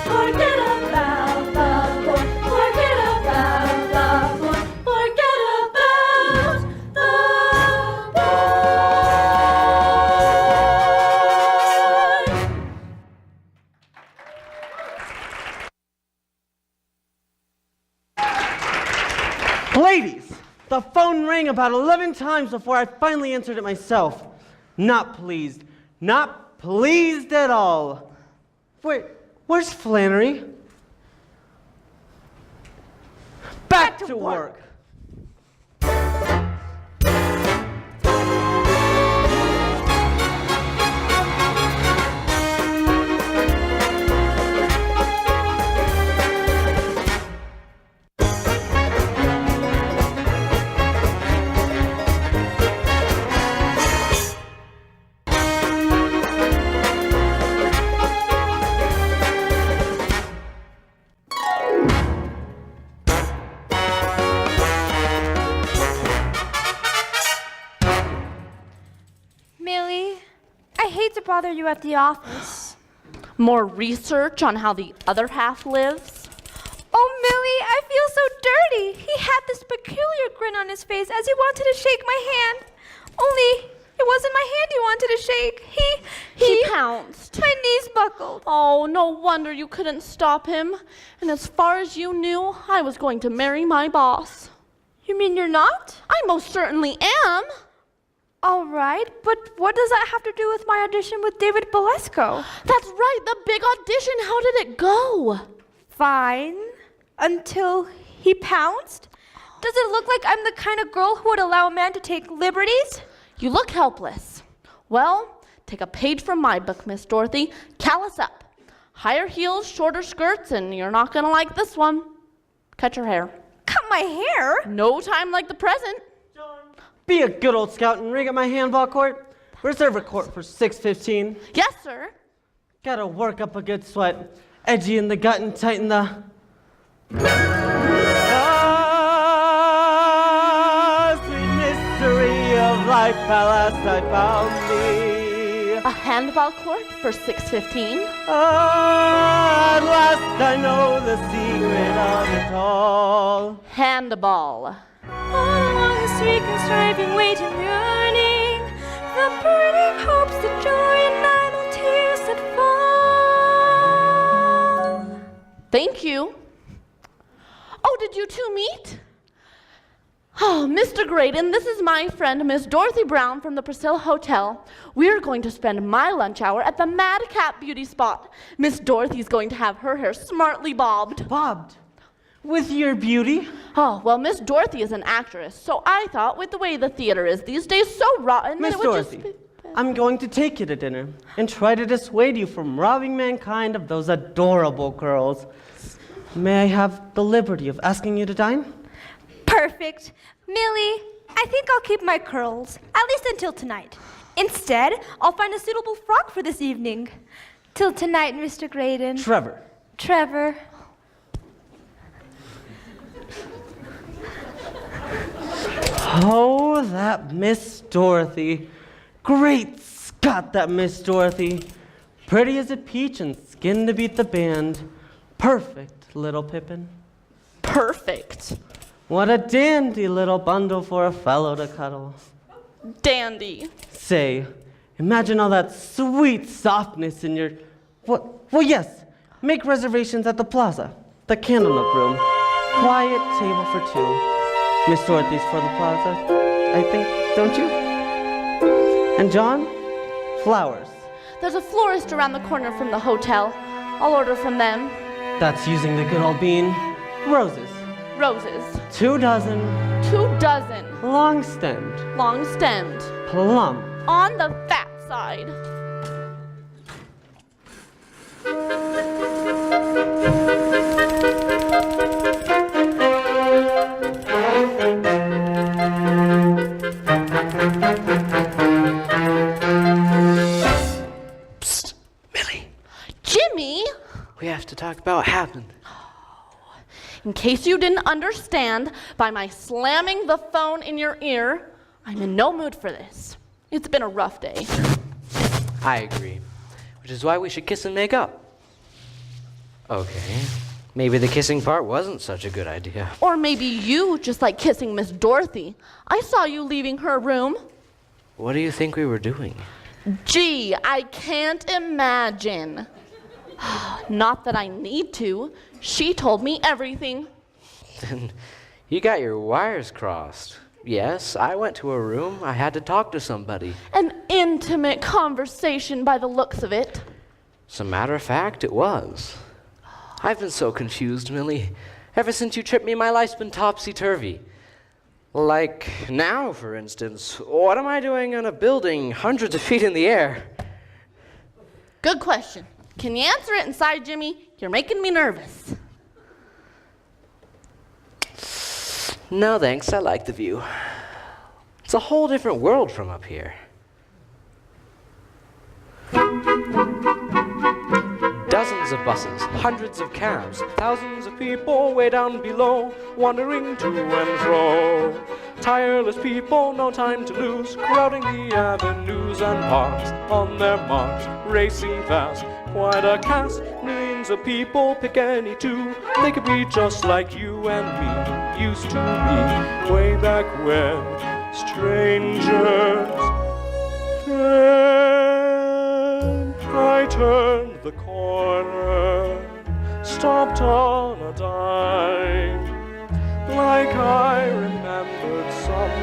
Forget about the boy, forget about the boy, forget about the boy. Ladies, the phone rang about 11 times before I finally answered it myself. Not pleased. Not pleased at all. Wait, where's Flannery? Back to work. Millie, I hate to bother you at the office. More research on how the other half lives? Oh, Millie, I feel so dirty. He had this peculiar grin on his face as he wanted to shake my hand. Only it wasn't my hand he wanted to shake. He pounced. My knees buckled. Oh, no wonder you couldn't stop him. And as far as you knew, I was going to marry my boss. You mean you're not? I most certainly am. All right, but what does that have to do with my audition with David Bolesco? That's right, the big audition. How did it go? Fine. Until he pounced? Does it look like I'm the kind of girl who would allow a man to take liberties? You look helpless. Well, take a page from my book, Miss Dorothy. Callous up. Higher heels, shorter skirts, and you're not gonna like this one. Cut your hair. Cut my hair? No time like the present. Be a good old scout and rig at my handball court. Reserve a court for 6:15. Yes, sir. Gotta work up a good sweat. Edgy in the gut and tight in the... Sweet mystery of life, at last I found thee. A handball court for 6:15. At last I know the secret of it all. Handball. All along this week and striving, waiting, yearning, the burning hopes, the joy and idle tears that fall. Thank you. Oh, did you two meet? Oh, Mr. Graydon, this is my friend, Miss Dorothy Brown from the Priscilla Hotel. We're going to spend my lunch hour at the Madcap Beauty Spot. Miss Dorothy's going to have her hair smartly bobbed. Bobbed? With your beauty? Oh, well, Miss Dorothy is an actress, so I thought with the way the theater is these days so rotten Miss that it would Dorothy, just be... I'm going to take you to dinner and try to dissuade you from robbing mankind of those adorable girls. May I have the liberty of asking you to dine? Perfect. Millie, I think I'll keep my curls, at least until tonight. Instead, I'll find a suitable frock for this evening. Till tonight, Mr. Graydon. Trevor. Trevor. Oh, that Miss Dorothy. Great Scott, that Miss Dorothy. Pretty as a peach and skin to beat the band. Perfect, little Pippin. Perfect. What a dandy little bundle for a fellow to cuddle. Dandy. Say, imagine all that sweet softness in your... Well, yes, make reservations at the plaza, the Candlenook room. Quiet table for two. Miss Dorothy's for the plaza, I think, don't you? And John, flowers. There's a florist around the corner from the hotel. I'll order from them. That's using the good old bean. Roses. Roses. 2 dozen. 2 dozen. Long stemmed. Long stemmed. Plum. On the fat side. Psst, Millie. Jimmy! We have to talk about what happened. In case you didn't understand, by my slamming the phone in your ear, I'm in no mood for this. It's been a rough day. I agree. Which is why we should kiss and make up. Okay. Maybe the kissing part wasn't such a good idea. Or maybe you just like kissing Miss Dorothy. I saw you leaving her room. What do you think we were doing? Gee, I can't imagine. Not that I need to. She told me everything. Then you got your wires crossed. Yes, I went to a room. I had to talk to somebody. An intimate conversation by the looks of it. As a matter of fact, it was. I've been so confused, Millie. Ever since you tripped me, my life's been topsy-turvy. Like now, for instance, what am I doing on a building hundreds of feet in the air? Good question. Can you answer it inside, Jimmy? You're making me nervous. No, thanks. I like the view. It's a whole different world from up here. Dozens of buses, hundreds of cabs, thousands of people way down below, wandering to and fro. Tireless people, no time to lose, crowding the avenues and parks, on their march, racing fast. Quite a cast, millions of people, pick any two. They could be just like you and me, used to be, way back when, strangers. Then I turned the corner, stopped on a dime, like I remember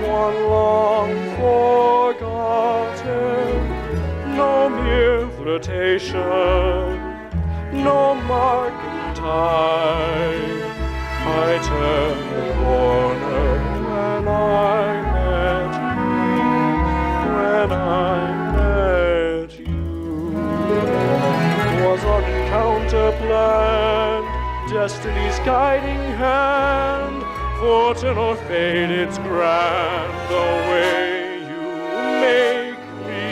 one long forgotten, no mere flirtation, no marking time. I turned the corner when I met you, was our encounter planned, destiny's guiding hand, fortune or fate, it's grand the way you make me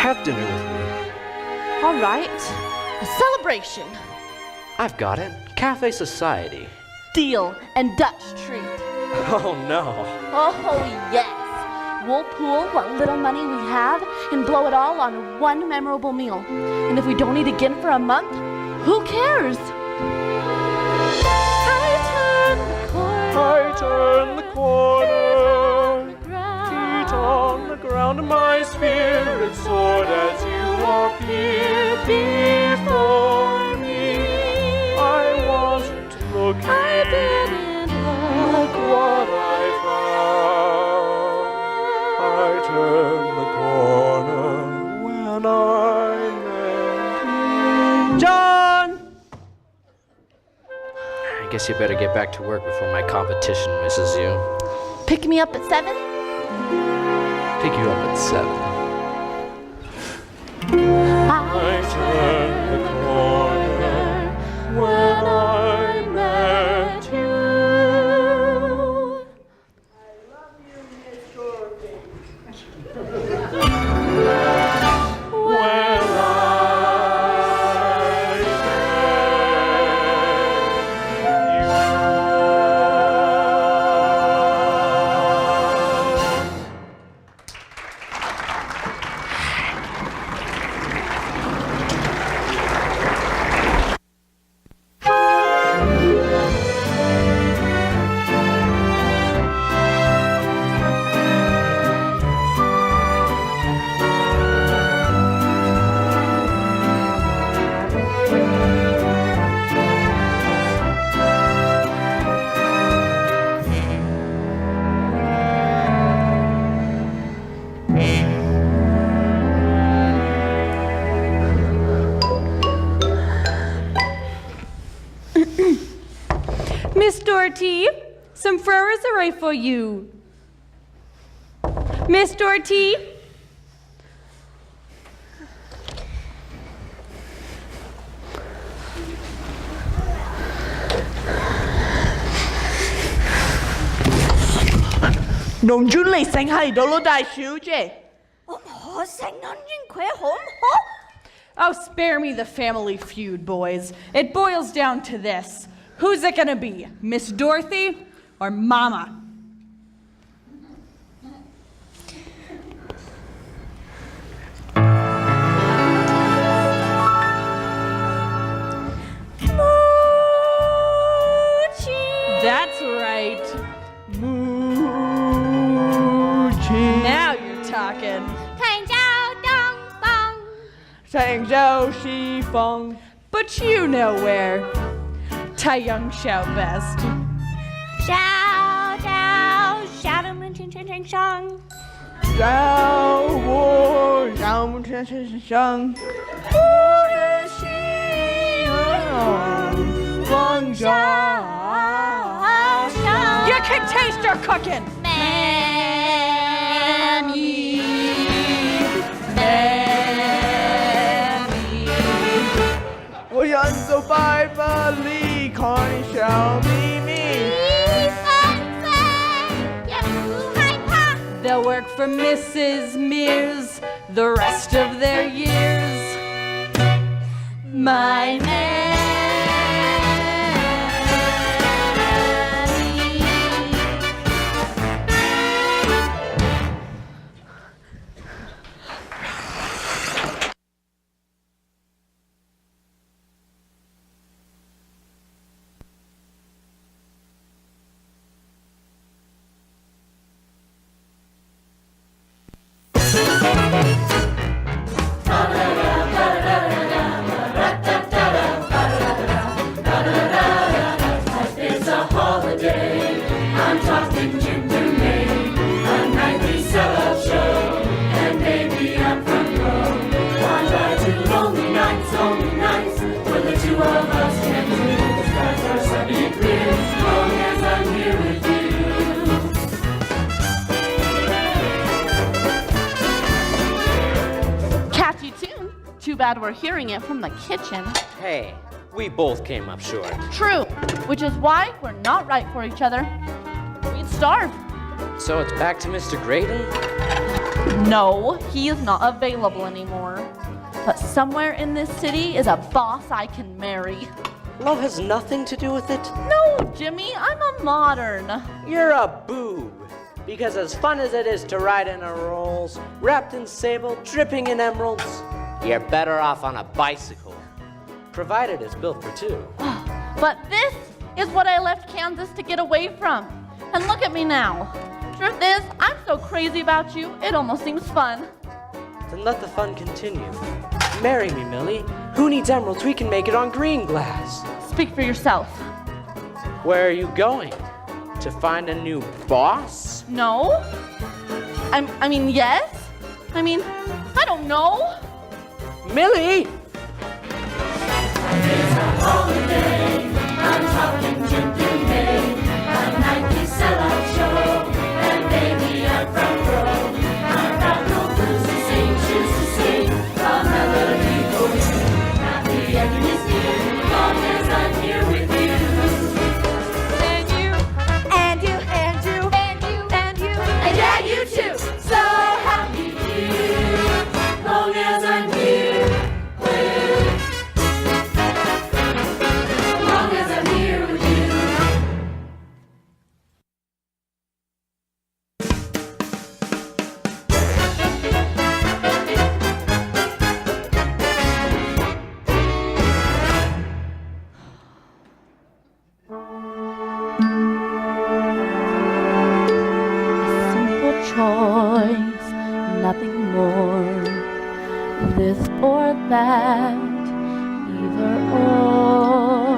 Have dinner with me. All right. A celebration. I've got it. Cafe Society. Deal and Dutch treat. Oh no. Oh, yes. We'll pool what little money we have and blow it all on one memorable meal. And if we don't eat again for a month, who cares? I turn the corner, feet on the ground, my spirit soared as you appear before me. I wasn't looking, I didn't look what I found. I turned the corner when I met you. John! I guess you better get back to work before my competition misses you. Pick me up at 7? Pick you up at 7. I turned the corner when I met you. I love you, Miss Dorothy. When Miss Doherty, some flowers are right for you. Miss Doherty? Nông dân嚟醒係到咯，大小姐。我成銀元佢好唔好？ Oh, spare me the family feud, boys. It boils down to this. Who's it gonna be, Miss Dorothy or Mama? That's right. Moochie. Now you're talking. thành giao đông phong， Thành giao si phong. But you know where. Tai Young Xiao best. 小岛小的门圈圈圈上， Giao vô giao một trên trên sân. Vâng gió. You can taste your cooking. Mammy, Ôi anh dâu bay và ly khỏi shall be me. They'll work for Mrs. Mears the rest of their years. My man. too bad we're hearing it from the kitchen. Hey, we both came up short. True, which is why we're not right for each other. We'd starve. So it's back to Mr. Graydon? No, he is not available anymore. But somewhere in this city is a boss I can marry. Love has nothing to do with it? No, Jimmy, I'm a modern. You're a boob. Because as fun as it is to ride in a Rolls, wrapped in sable, dripping in emeralds, you're better off on a bicycle. Provided it's built for two. But this is what I left Kansas to get away from. And look at me now. Truth is, I'm so crazy about you, it almost seems fun. Then let the fun continue. Marry me, Millie. Who needs emeralds? We can make it on green glass. Speak for yourself. Where are you going? To find a new boss? No. I mean, yes. I mean, I don't know. Millie! It's a holiday. I'm talking June through May. A nightly sellout show. And baby, I'm front row. I've got no blues to sing, shoes to sing. A melody goes. Happy ending is near. Long as I'm here with you. And you, and you, and you, and you, and you, And yeah, you too. So happy here. Long as I'm here with. Long as I'm here with you. Simple choice, nothing more. This or that, either or.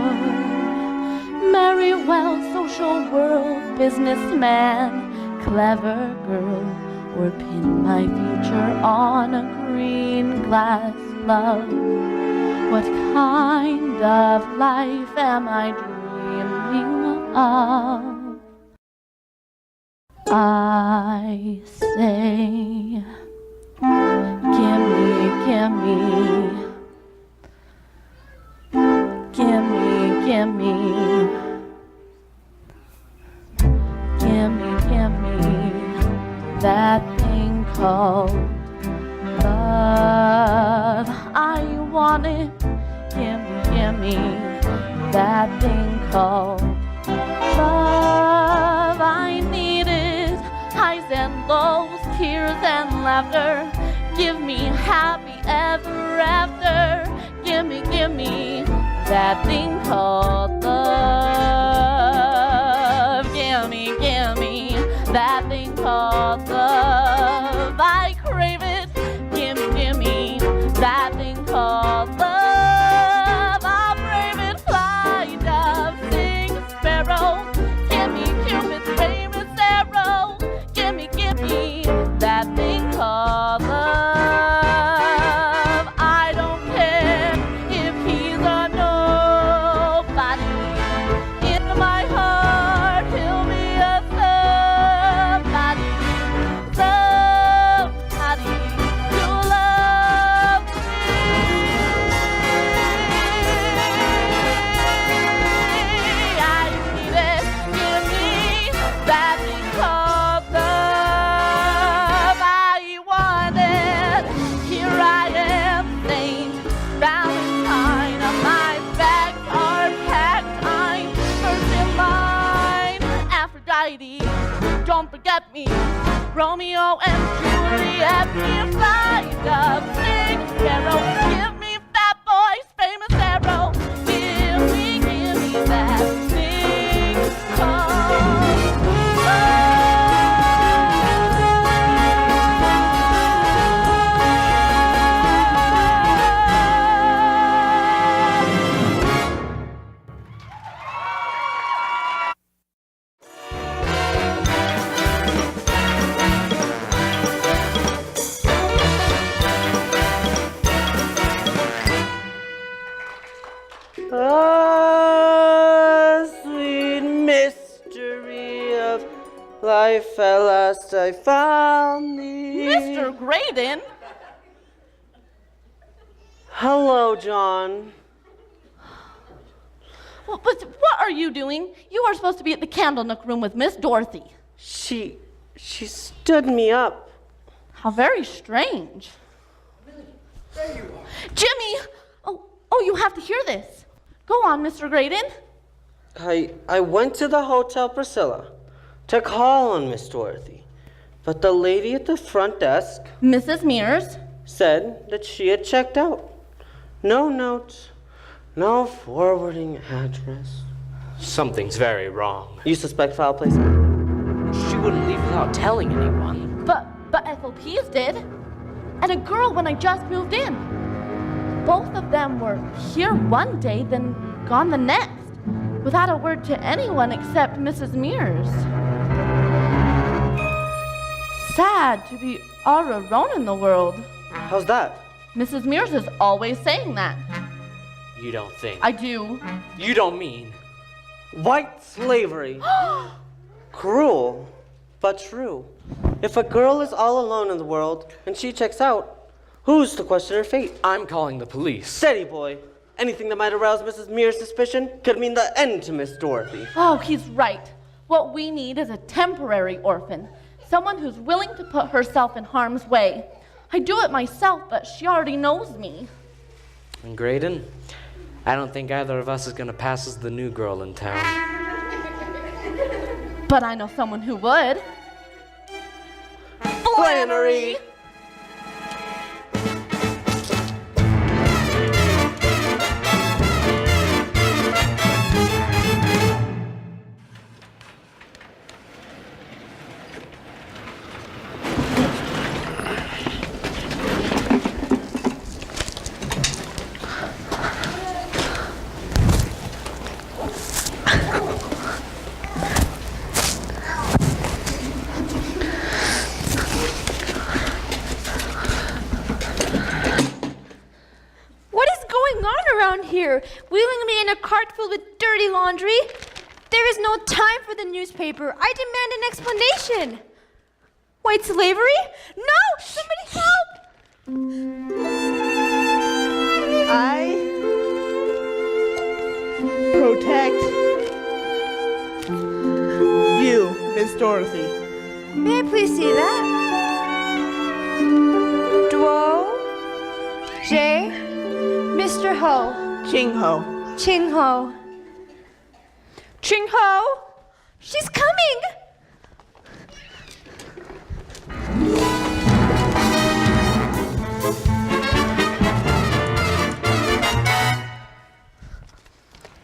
Marry well, social world, businessman, clever girl, or pin my future on a green glass love. What kind of life am I dreaming of? I say, gimme, gimme, gimme, gimme, gimme, gimme, that thing called love. I want it, gimme, gimme, that thing called love. I need it, highs and lows, tears and laughter. Give me happy ever after. Gimme, gimme, that thing called love. Gimme, gimme, that thing called love. I crave it. Gimme, gimme, that thing called love. I'll brave it, fly, dove, sing, sparrow. Gimme Cupid's famous arrow. Gimme, gimme, that thing called love. I don't care if he's a nobody. In my heart, he'll be a somebody. Somebody to love me. I need it. Give me that thing called love. I want it. Here I am, Saint Valentine. My bags are packed. I'm first in line. Aphrodite, don't forget me. Romeo and Juliet, if I dove, sing, sparrow. Give me fat boy's famous arrow. Give me that thing called love. Ah, sweet mystery of life, at last I found thee. Mr. Graydon? Hello, John. Well, but what are you doing? You are supposed to be at the Candle Nook room with Miss Dorothy. She stood me up. How very strange. There you are. Jimmy! Oh, you have to hear this. Go on, Mr. Graydon. I went to the Hotel Priscilla to call on Miss Dorothy, but the lady at the front desk, Mrs. Mears, said that she had checked out. No note, no forwarding address. Something's very wrong. You suspect foul placement? She wouldn't leave without telling anyone. but FOPs did. And a girl when I just moved in. Both of them were here one day, then gone the next, without a word to anyone except Mrs. Mears. Sad to be all alone in the world. How's that? Mrs. Mears is always saying that. You don't think. I do. You don't mean. White slavery. Cruel, but true. If a girl is all alone in the world and she checks out, who's to question her fate? I'm calling the police. Steady, boy. Anything that might arouse Mrs. Mears' suspicion could mean the end to Miss Dorothy. Oh, he's right. What we need is a temporary orphan. Someone who's willing to put herself in harm's way. I do it myself, but she already knows me. And Graydon, I don't think either of us is gonna pass as the new girl in town. But I know someone who would. Flannery! Here, wheeling me in a cart filled with dirty laundry. There is no time for the newspaper. I demand an explanation. White slavery? No! Somebody help! I protect you, Miss Dorothy. May I please see that? Duo, J, Mr. Ho. Ching Ho. Ching Ho. Ching Ho! She's coming!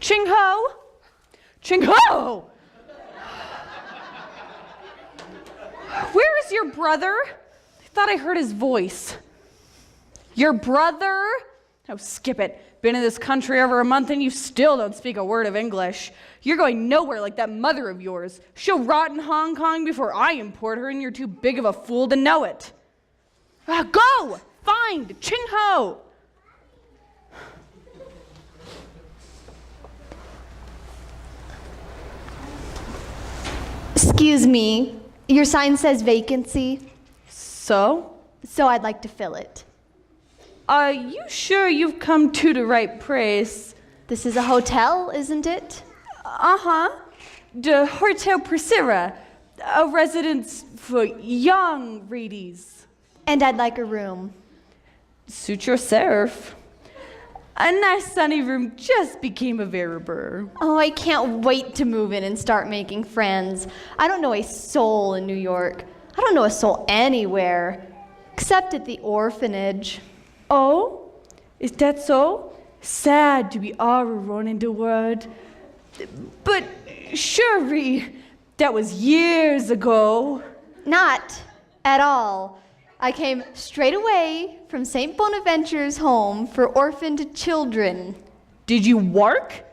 Ching Ho! Ching Ho! Where is your brother? I thought I heard his voice. Your brother? Oh, skip it. Been in this country over a month and you still don't speak a word of English. You're going nowhere like that mother of yours. She'll rot in Hong Kong before I import her and you're too big of a fool to know it. Go! Find Ching Ho! Excuse me, your sign says vacancy, So? so I'd like to fill it. Are you sure you've come to the right place? This is a hotel, isn't it? Uh-huh. The Hotel Priscilla, a residence for young ladies. And I'd like a room. Suit yourself. A nice sunny room just became available. Oh, I can't wait to move in and start making friends. I don't know a soul in New York. I don't know a soul anywhere, except at the orphanage. Oh, is that so? Sad to be all alone in the world. But surely that was years ago. Not at all. I came straight away from St. Bonaventure's home for orphaned children. Did you work?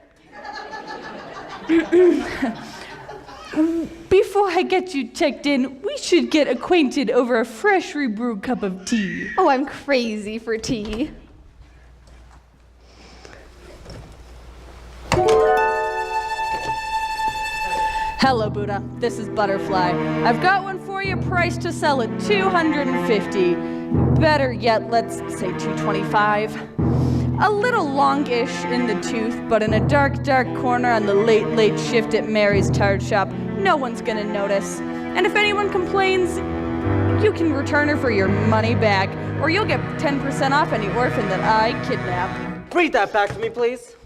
Before I get you checked in, we should get acquainted over a freshly brewed cup of tea. Oh, I'm crazy for tea. Hello, Buddha. This is Butterfly. I've got one for you, priced to sell at $250. Better yet, let's say $225. A little longish in the tooth, but in a dark, dark corner on the late, late shift at Mary's Tart Shop, no one's gonna notice. And if anyone complains, you can return her for your money back, or you'll get 10% off any orphan that I kidnap. Read that back to me, please.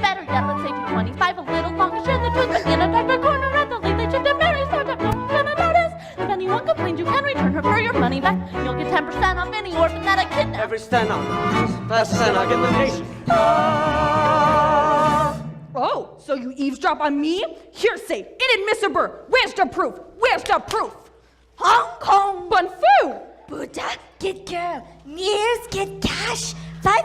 Better yet, let's say 225, a little longish in the tooth, but in a darker corner at the late they shift at Mary's Tart Shop. No one's gonna notice. If anyone complains, you can return her for your money back. You'll get 10% off any orphan that I kidnap. Every stenog. Best stenog in the nation. Oh, so you eavesdrop on me? Hearsay, inadmissible. Where's the proof? Where's the proof? Hong Kong. Bunfu! Buddha, get girl. Mears, get cash. $600,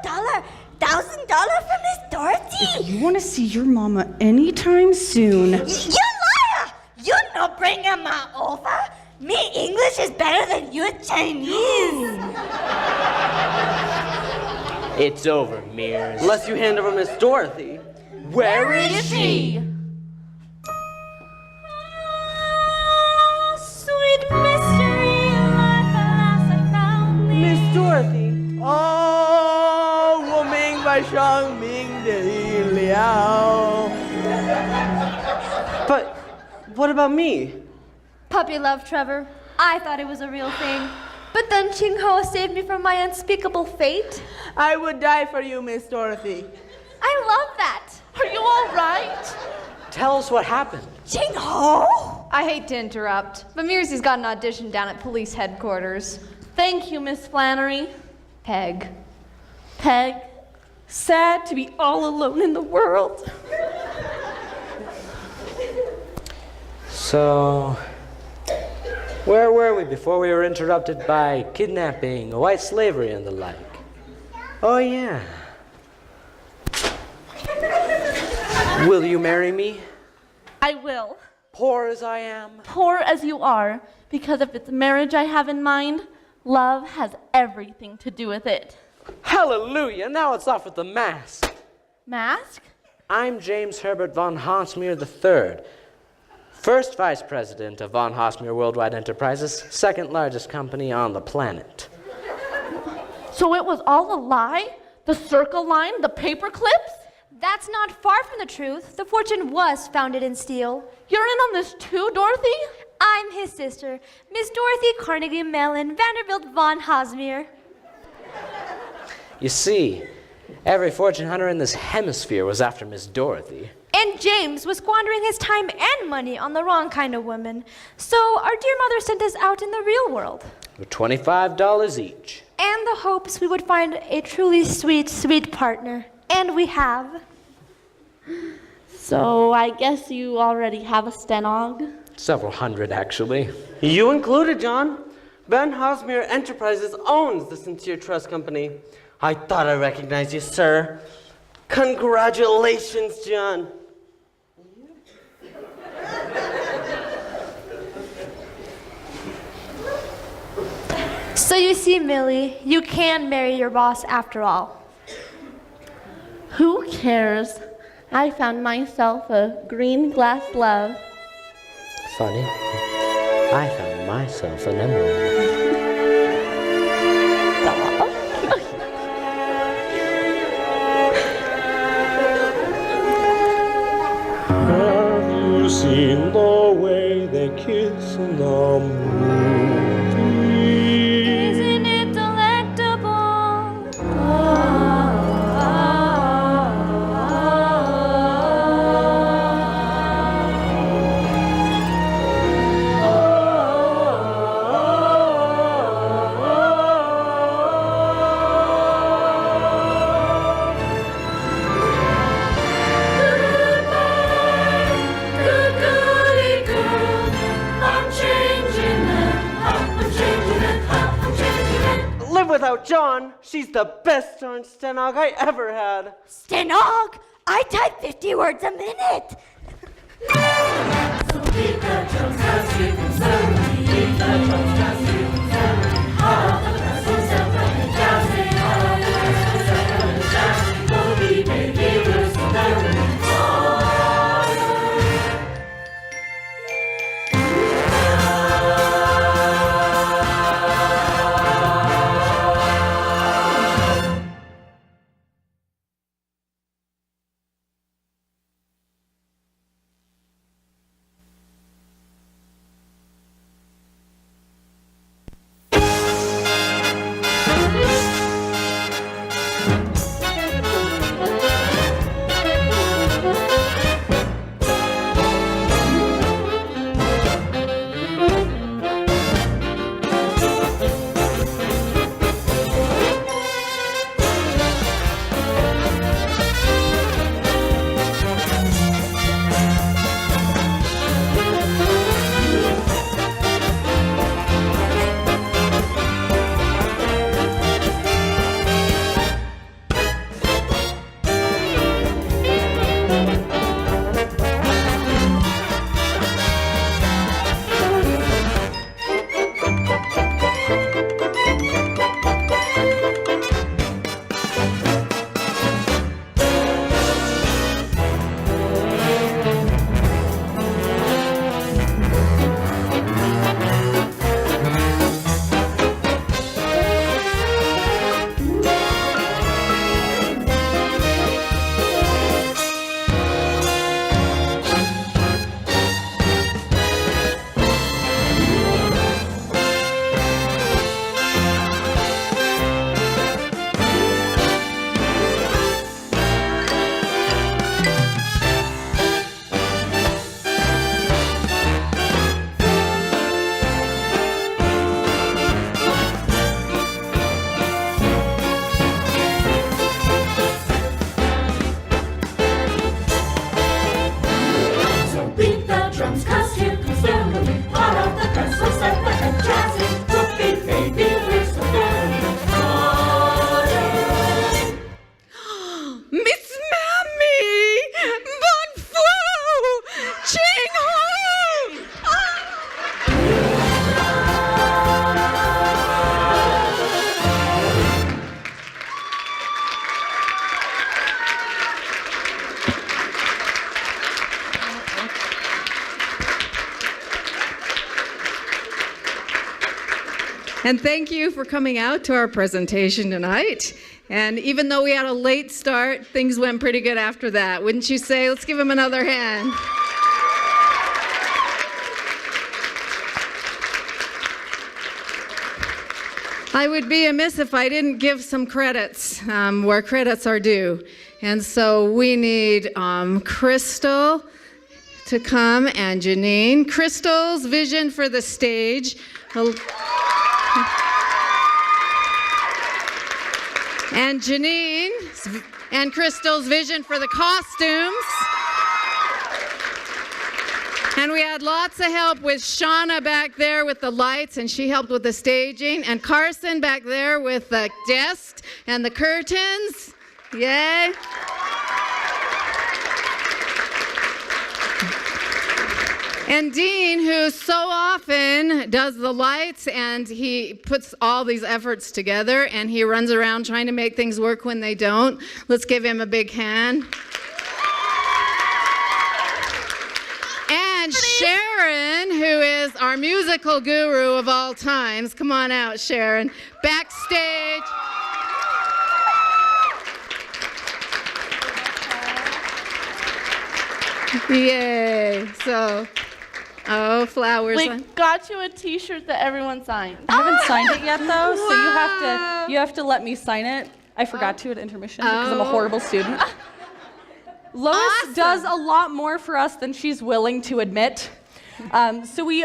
$1,000 from Miss Dorothy. You want to see your mama anytime soon? You liar! You no bring him over. Me English is better than your Chinese. It's over, Mears. Unless you hand over Miss Dorothy. Where is she? Sweet mystery, life alas I found thee. Miss Dorothy. 哦，我明白生命的力量。 But what about me? Puppy love, Trevor. I thought it was a real thing. But then Ching Ho saved me from my unspeakable fate. I would die for you, Miss Dorothy. I love that. Are you all right? Tell us what happened. Ching Ho? I hate to interrupt, but Mearsy's got an audition down at police headquarters. Thank you, Miss Flannery. Peg. Peg. Sad to be all alone in the world. So, where were we before we were interrupted by kidnapping, white slavery, and the like? Oh, yeah. Will you marry me? I will. Poor as I am. Poor as you are, because if it's marriage I have in mind, love has everything to do with it. Hallelujah! Now it's off with the mask. Mask? I'm James Herbert von Hosmer III, first vice president of von Hosmer Worldwide Enterprises, second largest company on the planet. So it was all a lie? The circle line, the paper clips? That's not far from the truth. The fortune was founded in steel. You're in on this too, Dorothy? I'm his sister, Miss Dorothy Carnegie Mellon Vanderbilt von Hosmer. You see, every fortune hunter in this hemisphere was after Miss Dorothy. And James was squandering his time and money on the wrong kind of woman. So our dear mother sent us out in the real world. For $25 each. And the hopes we would find a truly sweet, sweet partner. And we have. So I guess you already have a stenog? Several hundred, actually. You included, John. Ben Hosmer Enterprises owns the Sincere Trust Company. I thought I recognized you, sir. Congratulations, John. So you see, Millie, you can marry your boss after all. Who cares? I found myself a green glass love. Funny. I found myself an emerald. Have you seen the way they kiss in the movie? Isn't it delectable? Without John, she's the best darn stenog I ever had. Stenog! I type 50 words a minute. And thank you for coming out to our presentation tonight. And even though we had a late start, things went pretty good after that. Wouldn't you say? Let's give them another hand. I would be amiss if I didn't give some credits where credits are due. And so we need Crystal to come and Janine. Crystal's vision for the stage. And Janine and Crystal's vision for the costumes. And we had lots of help with Shauna back there with the lights, and she helped with the staging. And Carson back there with the desk and the curtains. Yay. And Dean, who so often does the lights, and he puts all these efforts together, and he runs around trying to make things work when they don't. Let's give him a big hand. And Sharon, who is our musical guru of all times. Come on out, Sharon. Backstage. Yay. So, flowers. We got you a t-shirt that everyone signed. I haven't signed it yet though, so you have to let me sign it. I forgot to at intermission because I'm a horrible student. Lois does a lot more for us than she's willing to admit. So we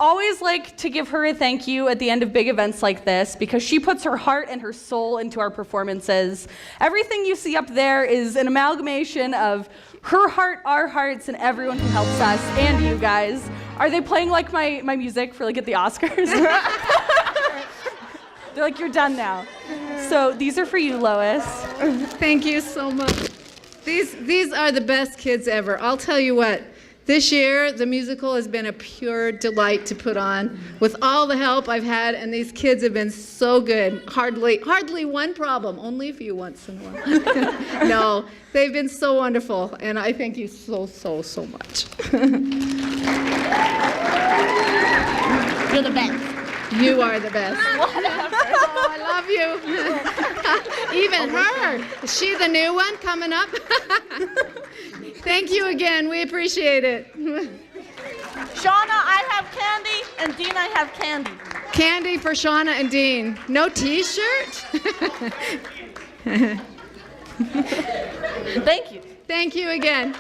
always like to give her a thank you at the end of big events like this because she puts her heart and her soul into our performances. Everything you see up there is an amalgamation of her heart, our hearts, and everyone who helps us, and you guys. Are they playing like my music for like at the Oscars? They're like, you're done now. So these are for you, Lois. Thank you so much. These are the best kids ever. I'll tell you what, this year the musical has been a pure delight to put on with all the help I've had, and these kids have been so good. Hardly one problem, only a few once in a while. No, they've been so wonderful, and I thank you so much. You're the best. You are the best. Whatever. Oh, I love you. Even her. Is she the new one coming up? Thank you again. We appreciate it. Shauna, I have candy, and Dean, I have candy. Candy for Shauna and Dean. No t-shirt? Thank you. Thank you again.